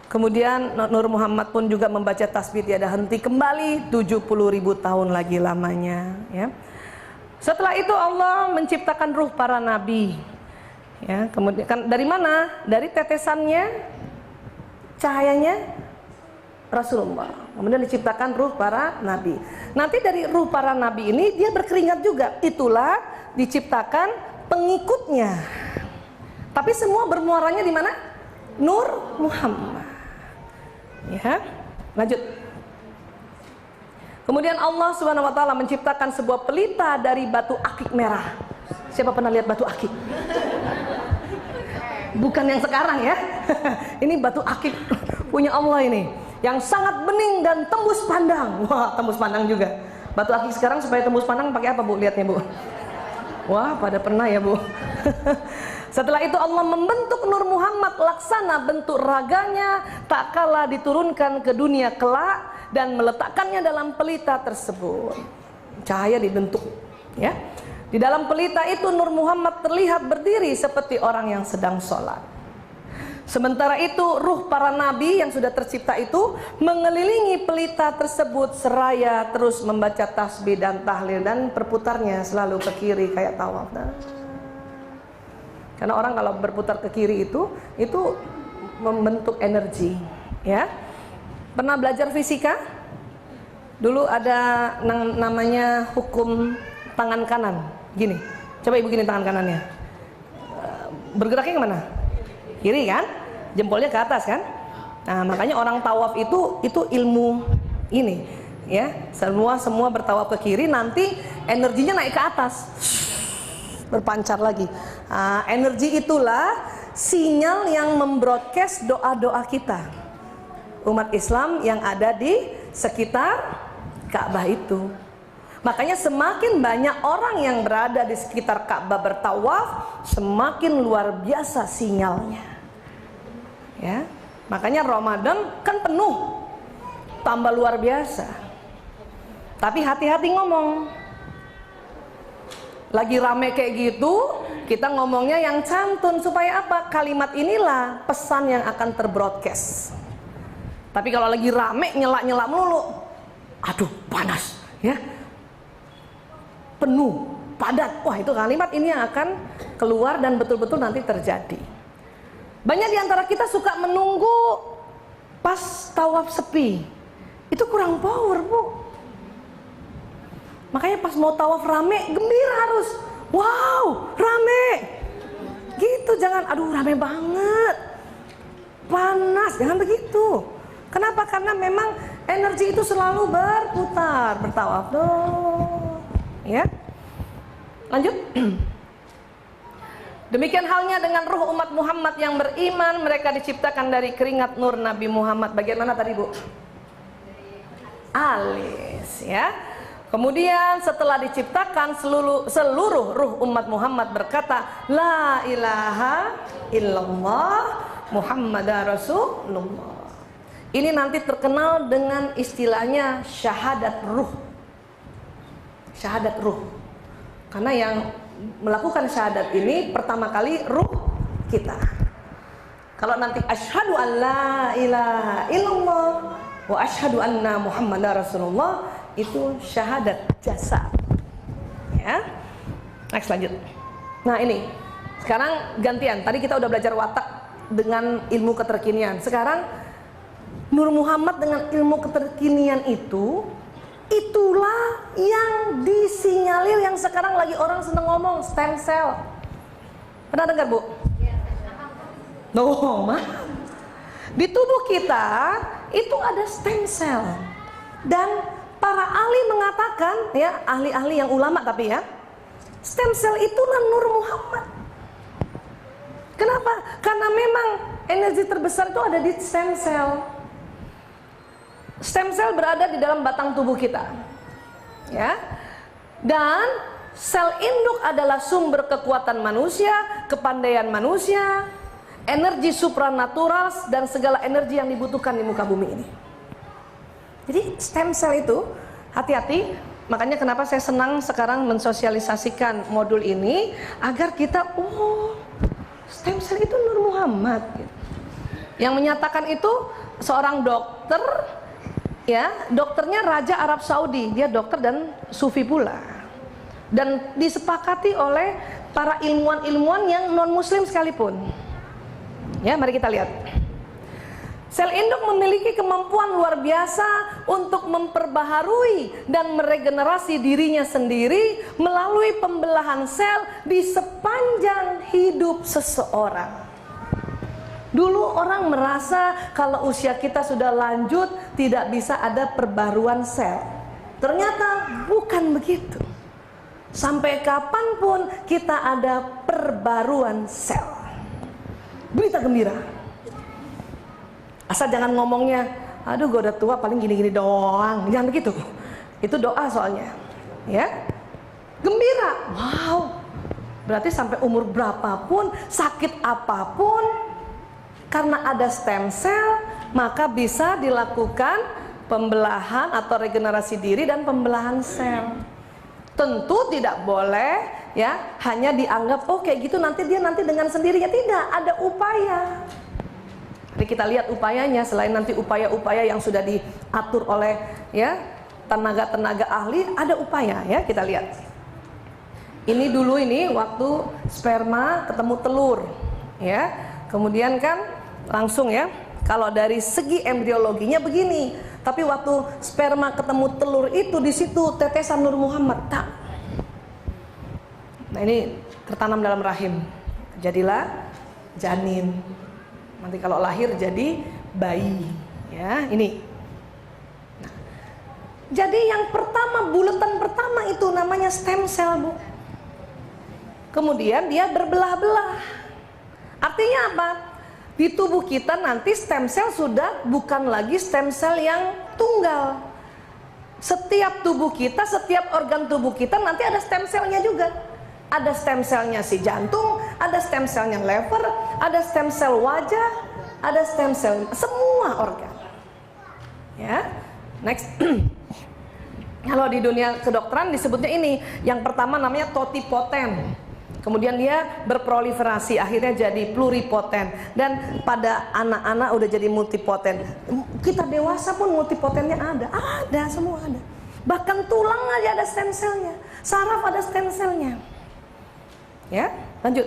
S1: Kemudian Nur Muhammad pun juga membaca tasbih tiada henti kembali 70.000 tahun lagi lamanya. Ya. Setelah itu Allah menciptakan ruh para nabi. Ya. Kemudian dari mana? Dari tetesannya cahayanya Rasulullah. Kemudian diciptakan ruh para nabi. Nanti dari ruh para nabi ini dia berkeringat juga. Itulah diciptakan pengikutnya. Tapi semua bermuaranya di mana? Nur Muhammad. Ya, lanjut. Kemudian Allah Subhanahu wa taala menciptakan sebuah pelita dari batu akik merah. Siapa pernah lihat batu akik? Bukan yang sekarang ya. Ini batu akik punya Allah ini, yang sangat bening dan tembus pandang. Wah, tembus pandang juga. Batu akik sekarang supaya tembus pandang pakai apa Bu? Lihatnya Bu. Wah, pada pernah ya Bu. Setelah itu Allah membentuk Nur Muhammad laksana bentuk raganya tak kala diturunkan ke dunia kelak dan meletakkannya dalam pelita tersebut. Cahaya dibentuk ya. Di dalam pelita itu Nur Muhammad terlihat berdiri seperti orang yang sedang sholat. Sementara itu ruh para nabi yang sudah tercipta itu mengelilingi pelita tersebut seraya terus membaca tasbih dan tahlil dan berputarnya selalu ke kiri kayak tawaf. Karena orang kalau berputar ke kiri itu membentuk energi, ya. Pernah belajar fisika? Dulu ada namanya hukum tangan kanan. Gini, coba ibu gini tangan kanannya. Bergeraknya kemana? Kiri kan? Jempolnya ke atas kan? Nah, makanya orang tawaf itu ilmu ini, ya. Semua bertawaf ke kiri, nanti energinya naik ke atas, berpancar lagi. Nah, energi itulah sinyal yang membroadcast doa-doa kita, umat Islam yang ada di sekitar Ka'bah itu. Makanya semakin banyak orang yang berada di sekitar Ka'bah bertawaf, semakin luar biasa sinyalnya. Ya, makanya Ramadan kan penuh, tambah luar biasa. Tapi hati-hati ngomong. Lagi rame kayak gitu, kita ngomongnya yang santun supaya apa? Kalimat inilah pesan yang akan terbroadcast. Tapi kalau lagi rame nyela-nyela melulu, aduh panas, ya. Penuh, padat. Wah, itu kalimat ini yang akan keluar dan betul-betul nanti terjadi. Banyak di antara kita suka menunggu pas tawaf sepi. Itu kurang power, Bu. Makanya pas mau tawaf rame, gembira harus. Wow, rame. Gitu, jangan aduh rame banget. panas, jangan begitu. Kenapa? Karena memang energi itu selalu berputar, bertawaf dong. Ya. Lanjut. Demikian halnya dengan ruh umat Muhammad yang beriman, mereka diciptakan dari keringat nur Nabi Muhammad. Bagian mana tadi, Bu? Alis, ya. Kemudian setelah diciptakan seluruh ruh umat Muhammad berkata, La ilaha illallah Muhammadar Rasulullah. Ini nanti terkenal dengan istilahnya syahadat ruh. Syahadat ruh. Karena yang melakukan syahadat ini pertama kali ruh kita. Kalau nanti asyhadu an la ilaha illallah wa asyhadu anna Muhammadar Rasulullah, itu syahadat jasad. Ya. Next, lanjut. Nah, ini. Sekarang gantian. Tadi kita udah belajar watak dengan ilmu keterkinian. Sekarang Nur Muhammad dengan ilmu keterkinian itu, itulah yang disinyalir yang sekarang lagi orang seneng ngomong, stem cell. Pernah dengar, Bu? No, mah. Di tubuh kita itu ada stem cell. Dan para ahli mengatakan, ya, ahli-ahli yang ulama tapi ya, stem cell itulah Nur Muhammad. Kenapa? Karena memang energi terbesar itu ada di stem cell. Stem cell berada di dalam batang tubuh kita, ya. Dan sel induk adalah sumber kekuatan manusia, kepandaian manusia, energi supranatural dan segala energi yang dibutuhkan di muka bumi ini. Jadi stem cell itu hati-hati. Makanya kenapa saya senang sekarang mensosialisasikan modul ini, agar kita, oh, stem cell itu Nur Muhammad. Yang menyatakan itu seorang dokter, ya, dokternya Raja Arab Saudi. Dia dokter dan sufi pula. Dan disepakati oleh para ilmuwan-ilmuwan yang non-muslim sekalipun. Ya, mari kita lihat. Sel induk memiliki kemampuan luar biasa untuk memperbaharui dan meregenerasi dirinya sendiri melalui pembelahan sel di sepanjang hidup seseorang. Dulu orang merasa kalau usia kita sudah lanjut tidak bisa ada perbaruan sel. Ternyata bukan begitu. Sampai kapanpun kita ada perbaruan sel. Berita gembira. Asal jangan ngomongnya, aduh gue udah tua paling gini-gini doang. Jangan begitu. Itu doa soalnya. Ya. Gembira. Wow. Berarti sampai umur berapapun, sakit apapun, karena ada stem cell, maka bisa dilakukan pembelahan atau regenerasi diri dan pembelahan sel. Tentu tidak boleh ya hanya dianggap oh kayak gitu nanti dia dengan sendirinya. Tidak, ada upaya. Jadi kita lihat upayanya, selain nanti upaya-upaya yang sudah diatur oleh ya tenaga-tenaga ahli, ada upaya ya, kita lihat. Ini dulu ini waktu sperma ketemu telur ya. Kemudian kan langsung ya, kalau dari segi embriologinya begini, tapi waktu sperma ketemu telur itu di situ tetesan Nur Muhammad tak. Nah ini tertanam dalam rahim, jadilah janin. Nanti kalau lahir jadi bayi, ya ini. Nah, jadi yang pertama, bulatan pertama itu namanya stem cell, Bu. Kemudian dia berbelah-belah. Artinya apa? Di tubuh kita nanti stem cell sudah bukan lagi stem cell yang tunggal. Setiap tubuh kita, setiap organ tubuh kita nanti ada stem cellnya juga. Ada stem cellnya si jantung, ada stem cellnya lever, ada stem cell wajah, ada stem cell semua organ. Ya, next. Kalau di dunia kedokteran disebutnya ini, yang pertama namanya totipoten. Kemudian dia berproliferasi, akhirnya jadi pluripoten. Dan pada anak-anak udah jadi multipoten. Kita dewasa pun multipotennya ada semua ada. Bahkan tulang aja ada stem cellnya, saraf ada stem cellnya. Ya, lanjut.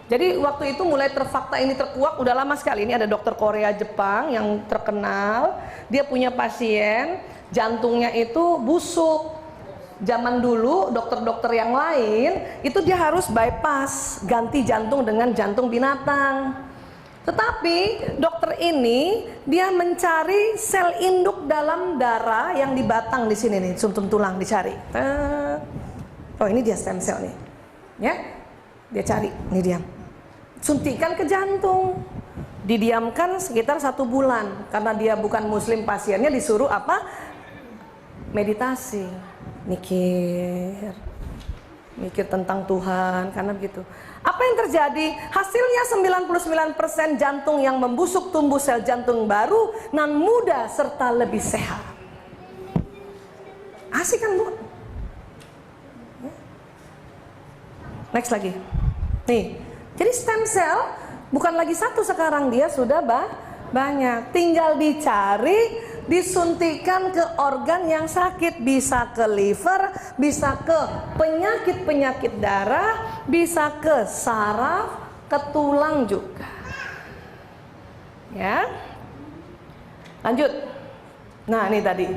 S1: Jadi waktu itu mulai terfakta ini terkuak udah lama sekali. Ini ada dokter Korea Jepang yang terkenal. Dia punya pasien jantungnya itu busuk. Zaman dulu dokter-dokter yang lain itu dia harus bypass, ganti jantung dengan jantung binatang. Tetapi dokter ini dia mencari sel induk dalam darah yang di batang di sini nih, sumsum tulang dicari. Oh ini dia stem cell nih, ya. Dia cari, ini dia. Suntikan ke jantung. Didiamkan sekitar 1 bulan karena dia bukan muslim, pasiennya disuruh apa? Meditasi, mikir tentang Tuhan, karena begitu. Apa yang terjadi? Hasilnya 99% jantung yang membusuk tumbuh sel jantung baru nan muda serta lebih sehat. Asik kan, Bu? Next lagi. Nih, jadi stem cell bukan lagi satu sekarang, dia sudah banyak. Tinggal dicari, disuntikan ke organ yang sakit, bisa ke liver, bisa ke penyakit-penyakit darah, bisa ke saraf, ke tulang juga. Ya. Lanjut. Nah, ini tadi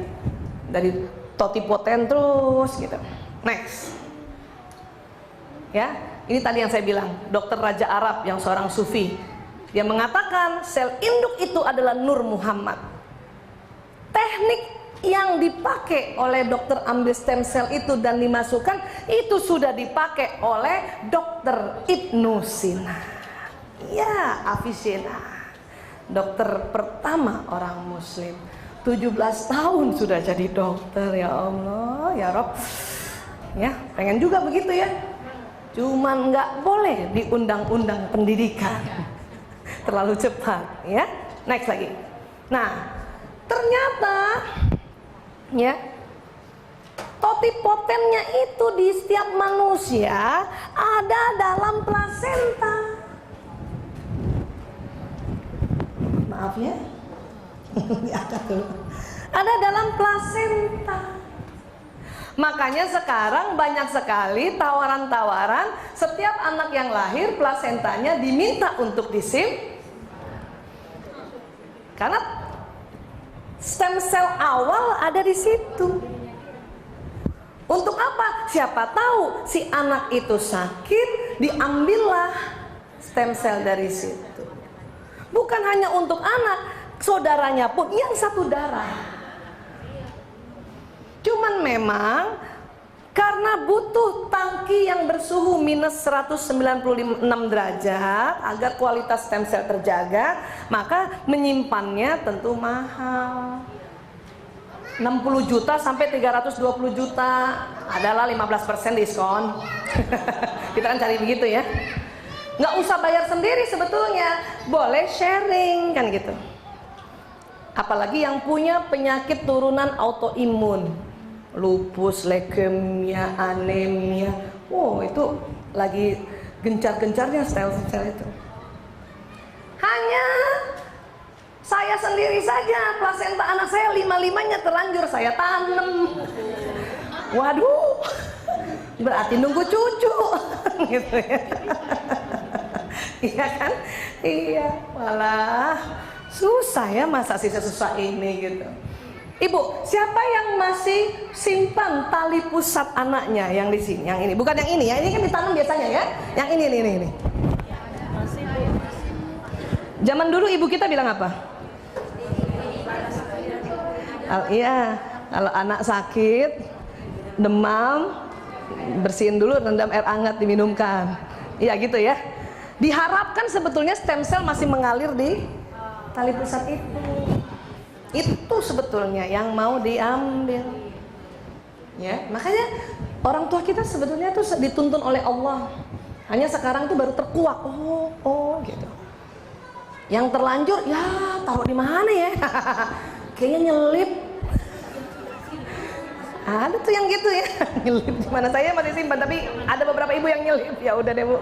S1: dari totipoten terus gitu. Next. Ya, ini tadi yang saya bilang, dokter Raja Arab yang seorang sufi. Dia mengatakan sel induk itu adalah Nur Muhammad. Teknik yang dipakai oleh dokter ambil stem cell itu dan dimasukkan itu sudah dipakai oleh dokter Ibnu Sina. Ya, Avicenna. Dokter pertama orang muslim. 17 tahun sudah jadi dokter, ya Allah, ya Rob. Ya, pengen juga begitu ya. Cuman nggak boleh di undang-undang pendidikan. Terlalu cepat, ya. Next lagi. Nah, ternyata ya totipotennya itu di setiap manusia ada dalam plasenta. Maaf ya. Ada dalam plasenta. Makanya sekarang banyak sekali tawaran-tawaran setiap anak yang lahir plasentanya diminta untuk karena stem cell awal ada di situ. Untuk apa? Siapa tahu si anak itu sakit, diambillah stem cell dari situ. Bukan hanya untuk anak, saudaranya pun yang satu darah. Cuman memang karena butuh tangki yang bersuhu minus 196 derajat agar kualitas stem cell terjaga, maka menyimpannya tentu mahal. 60 juta sampai 320 juta adalah 15% diskon. Kita kan cari begitu ya. Nggak usah bayar sendiri sebetulnya, boleh sharing kan gitu. Apalagi yang punya penyakit turunan autoimun, lupus, leukemia, anemia. Oh, itu lagi gencar-gencarnya sel-sel itu. Hanya saya sendiri saja, plasenta anak saya 5-5-nya terlanjur saya tanam. Waduh, berarti nunggu cucu. Gitu ya. Iya kan? Iya, malah susah ya, masa sih sesusah ini gitu. Ibu, siapa yang masih simpan tali pusat anaknya yang di sini, yang ini? Bukan yang ini ya, ini kan ditanam biasanya ya. Yang ini. Zaman dulu ibu kita bilang apa? Iya, kalau anak sakit, demam, bersihin dulu, rendam air hangat, diminumkan. Iya gitu ya. Diharapkan sebetulnya stem cell masih mengalir di tali pusat itu. Itu sebetulnya yang mau diambil. Ya, makanya orang tua kita sebetulnya itu dituntun oleh Allah. Hanya sekarang itu baru terkuak. Oh gitu. Yang terlanjur ya taruh di mana ya? Kayaknya nyelip. Ada tuh yang gitu ya. Nyelip di mana, saya masih simpan, tapi ada beberapa ibu yang nyelip. Ya udah deh, Bu.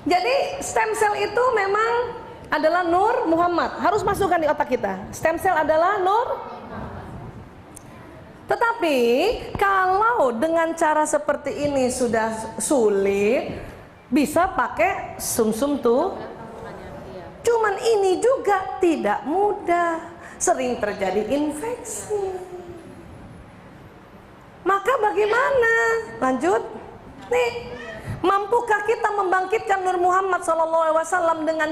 S1: Jadi stem cell itu memang adalah Nur Muhammad, harus masukkan di otak kita. Stem cell adalah Nur. Tetapi kalau dengan cara seperti ini sudah sulit, bisa pakai sumsum tuh. Cuman ini juga tidak mudah, sering terjadi infeksi. Maka bagaimana? Lanjut. Nih, Mampukah kita membangkitkan Nur Muhammad SAW dengan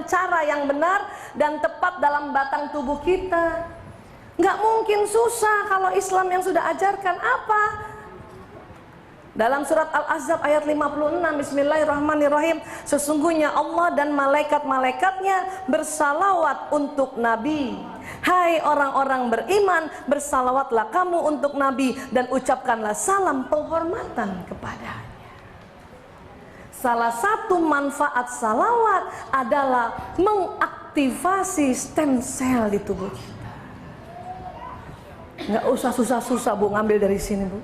S1: cara yang benar dan tepat dalam batang tubuh kita? Nggak mungkin, susah kalau Islam yang sudah ajarkan. Apa? Dalam surat Al-Ahzab ayat 56, Bismillahirrahmanirrahim, sesungguhnya Allah dan malaikat-malaikatnya bersalawat untuk Nabi. Hai orang-orang beriman, bersalawatlah kamu untuk Nabi dan ucapkanlah salam penghormatan kepadanya. Salah satu manfaat salawat adalah mengaktifasi stem cell di tubuh kita. Nggak usah susah-susah Bu ngambil dari sini Bu.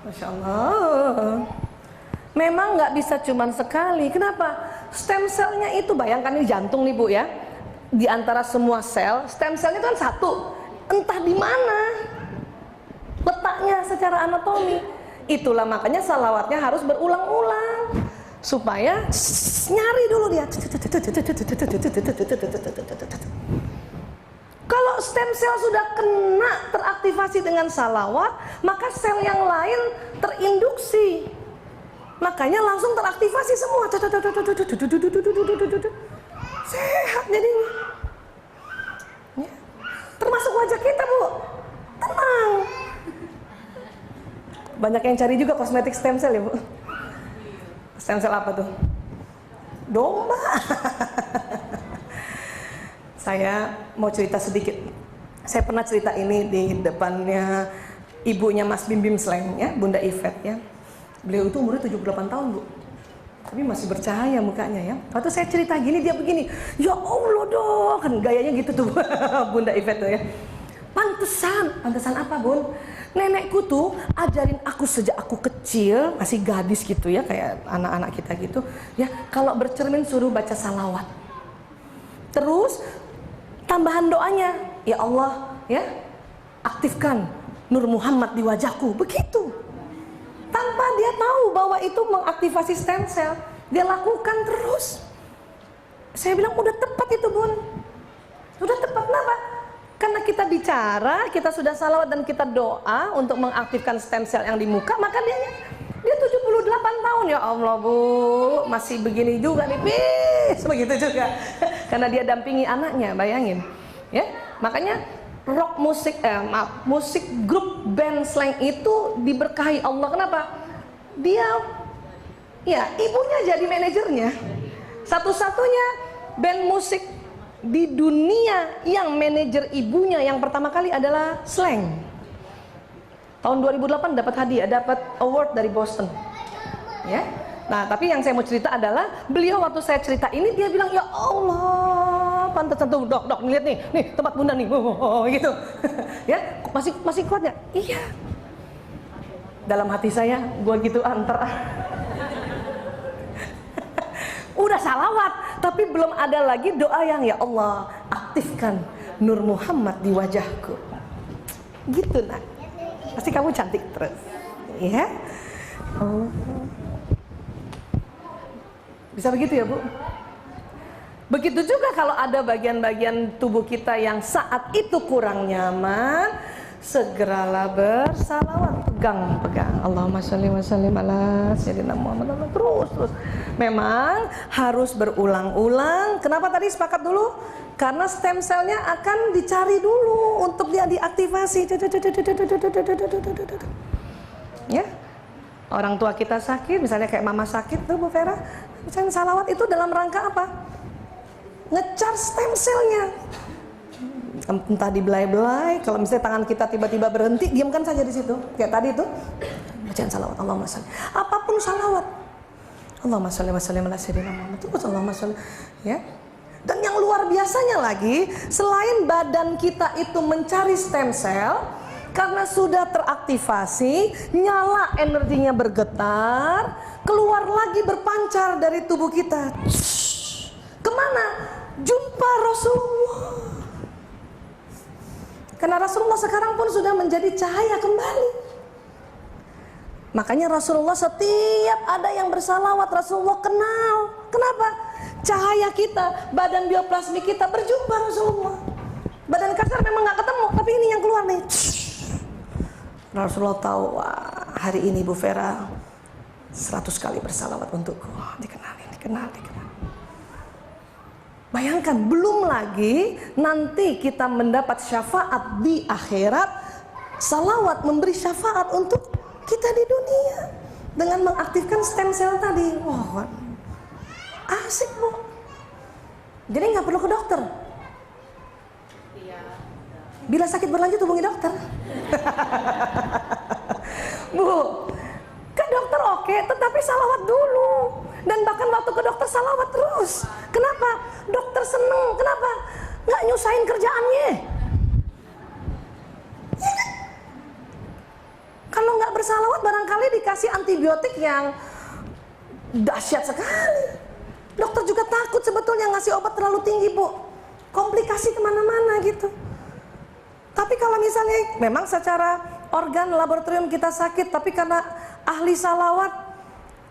S1: Masya Allah. Memang nggak bisa cuman sekali. Kenapa? Stem cellnya itu, bayangkan ini jantung nih Bu ya. Di antara semua sel, stem cellnya itu kan satu. Entah di mana letaknya secara anatomi. Itulah makanya salawatnya harus berulang-ulang supaya nyari dulu dia. Kalau stem cell sudah kena teraktivasi dengan salawat, maka sel yang lain terinduksi. Makanya langsung teraktivasi semua. Sehat jadinya. Ya. Termasuk wajah kita Bu. Tenang. Banyak yang cari juga kosmetik stem cell ya Bu. Stem cell apa tuh? Domba. Saya mau cerita sedikit. Saya pernah cerita ini di depannya ibunya Mas Bim Bim Sleng ya, Bunda Ivet ya. Beliau itu umurnya 78 tahun Bu, tapi masih bercahaya mukanya ya. Waktu saya cerita gini dia begini, ya Allah dong, kan gayanya gitu tuh Bunda Ivet tuh ya. Pantesan apa Bun? Nenekku tuh ajarin aku sejak aku kecil, masih gadis gitu ya, kayak anak-anak kita gitu ya, kalau bercermin suruh baca salawat. Terus tambahan doanya, ya Allah ya, aktifkan Nur Muhammad di wajahku, begitu. Tanpa dia tahu bahwa itu mengaktifasi stem cell, dia lakukan terus. Saya bilang udah tepat itu Bun, udah tepat. Kenapa? Karena kita bicara, kita sudah salawat dan kita doa untuk mengaktifkan stem cell yang di muka, maka dia 78 tahun ya Allah Bu, masih begini juga nih, begitu juga. Karena dia dampingi anaknya, bayangin. Ya, makanya rock musik, musik grup band Sleng itu diberkahi Allah. Kenapa? Dia, ya ibunya jadi manajernya. Satu-satunya band musik di dunia yang manajer ibunya yang pertama kali adalah Sleng. Tahun 2008 dapat hadiah, dapat award dari Boston. Ya. Nah, tapi yang saya mau cerita adalah beliau waktu saya cerita ini dia bilang, "Ya Allah, pantesan tuh dok lihat nih tempat Bunda nih." Gitu. Ya, masih kuat ya? Iya. Dalam hati saya, gua gitu antar. Udah salawat, tapi belum ada lagi doa yang ya Allah aktifkan Nur Muhammad di wajahku. Gitu nak. Pasti kamu cantik terus. Ya. Oh. Bisa begitu ya Bu? Begitu juga kalau ada bagian-bagian tubuh kita yang saat itu kurang nyaman, segeralah bersalawat, pegang. Allahumma sholli wa sallim ala sayyidina Muhammad. Terus. Memang harus berulang-ulang. Kenapa tadi sepakat dulu? Karena stem cellnya akan dicari dulu untuk dia diaktifasi. Ya. Orang tua kita sakit, misalnya kayak mama sakit tuh Bu Vera, misalnya salawat itu dalam rangka apa? Nge-charge stem cellnya. Entah dibelai-belai, kalau misalnya tangan kita tiba-tiba berhenti, diamkan saja di situ. Kayak tadi itu, bacaan salawat, Allahumma sholli. Apapun salawat. Allahumma sholli wa sallim ala sayyidina Muhammad. Terus Allahumma sholli, ya. Dan yang luar biasanya lagi, selain badan kita itu mencari stem cell, karena sudah teraktivasi, nyala energinya bergetar, keluar lagi berpancar dari tubuh kita. Kemana? Jumpa Rasulullah. Karena Rasulullah sekarang pun sudah menjadi cahaya kembali. Makanya Rasulullah setiap ada yang bersalawat, Rasulullah kenal. Kenapa? Cahaya kita, badan bioplasmi kita berjumpa Rasulullah. Badan kasar memang gak ketemu, tapi ini yang keluar nih. Rasulullah tahu, wah, hari ini Bu Vera 100 kali bersalawat untukku. Dikenalin. Bayangkan, belum lagi nanti kita mendapat syafaat di akhirat. Salawat memberi syafaat untuk kita di dunia dengan mengaktifkan stem cell tadi. Wah, asik Bu. Jadi nggak perlu ke dokter. Bila sakit berlanjut hubungi dokter. Bu, ke dokter oke, tetapi salawat dulu. Dan bahkan waktu ke dokter salawat terus. Kenapa? Dokter seneng. Kenapa? Nggak nyusahin kerjaannya. Ya kan? Kalau nggak bersalawat barangkali dikasih antibiotik yang dahsyat sekali. Dokter juga takut sebetulnya ngasih obat terlalu tinggi, Bu. Komplikasi kemana-mana gitu. Tapi kalau misalnya memang secara organ laboratorium kita sakit, tapi karena ahli salawat,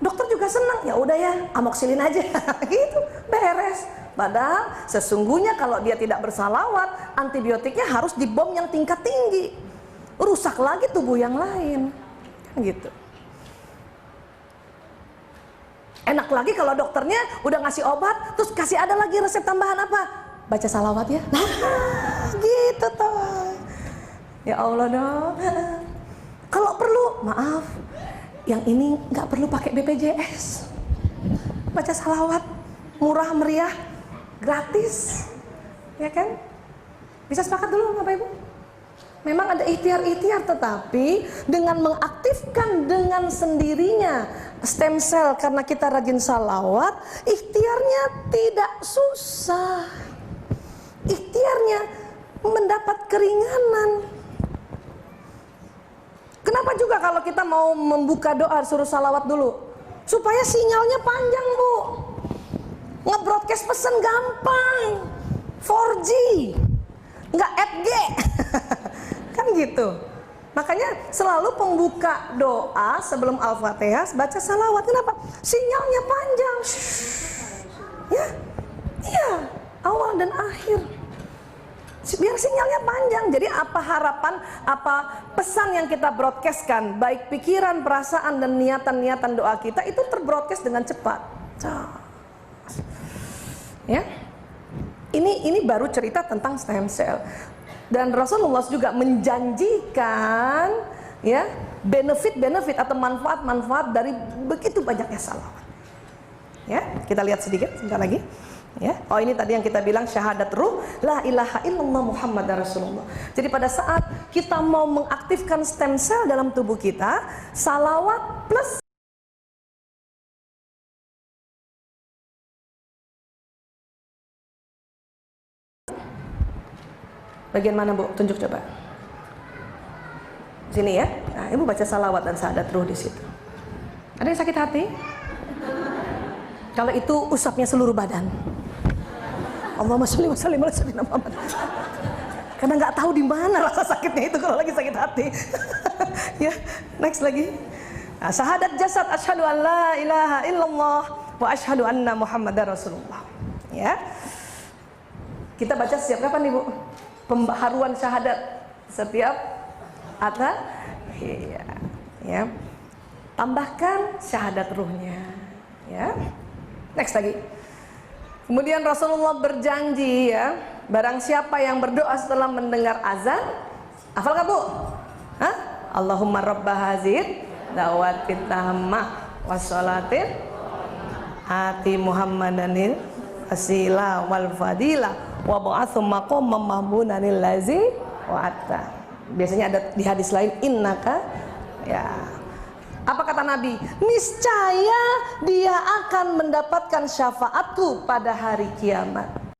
S1: dokter juga senang. Ya udah ya, amoxilin aja, gitu, beres. Padahal sesungguhnya kalau dia tidak bersalawat, antibiotiknya harus dibom yang tingkat tinggi, rusak lagi tubuh yang lain, kan gitu. Enak lagi kalau dokternya udah ngasih obat, terus kasih ada lagi resep tambahan apa? Baca salawat ya. Nah, gitu toh. Ya Allah dong. Kalau perlu, maaf, yang ini nggak perlu pakai BPJS. Baca salawat, murah meriah, gratis, ya kan? Bisa sepakat dulu Bapak Ibu? Memang ada ikhtiar-ikhtiar, tetapi dengan mengaktifkan dengan sendirinya stem cell karena kita rajin salawat, ikhtiarnya tidak susah. Ikhtiarnya mendapat keringanan. Kenapa juga kalau kita mau membuka doa suruh salawat dulu? Supaya sinyalnya panjang, Bu. Nge-broadcast pesan gampang. 4G. Nggak 8G. Kan gitu. Makanya selalu pembuka doa sebelum Al-Fatihah baca salawat. Kenapa? Sinyalnya panjang. Ya. Iya, awal dan akhir. Biar sinyalnya panjang. Jadi apa harapan, apa pesan yang kita broadcastkan, baik pikiran, perasaan dan niatan-niatan doa kita itu terbroadcast dengan cepat. Ya. Ini baru cerita tentang stem cell. Dan Rasulullah juga menjanjikan ya benefit-benefit atau manfaat-manfaat dari begitu banyaknya salawat. Ya, kita lihat sedikit sebentar lagi. Ya, oh ini tadi yang kita bilang syahadat ruh, la ilaha illallah Muhammadar Rasulullah. Jadi pada saat kita mau mengaktifkan stem cell dalam tubuh kita, salawat plus bagian mana Bu? Tunjuk coba. Sini ya. Nah, Ibu baca salawat dan syahadat ruh di situ. Ada yang sakit hati? Kalau itu usapnya seluruh badan. Allahumma sholli wa sallim ala sayyidina Muhammad. Karena nggak tahu di mana rasa sakitnya itu kalau lagi sakit hati. Ya, next lagi. Nah, syahadat jasad asyhadu an la ilaha illallah wa asyhadu anna Muhammadar Rasulullah. Ya. Kita baca setiap kapan nih Bu? Pembaharuan syahadat setiap iya, ya. Tambahkan syahadat ruhnya, ya. Next lagi. Kemudian Rasulullah berjanji ya, barang siapa yang berdoa setelah mendengar azan, hafal nggak Bu? Hah? Allahumma rabba hazid dawatit tammah wassalatin ati Muhammadanil wasila wal fadilah wa ba'atsu maqamam mahmunanil lazi wa'atta. Biasanya ada di hadis lain innaka ya. Apa kata Nabi? Niscaya dia akan mendapatkan syafaatku pada hari kiamat.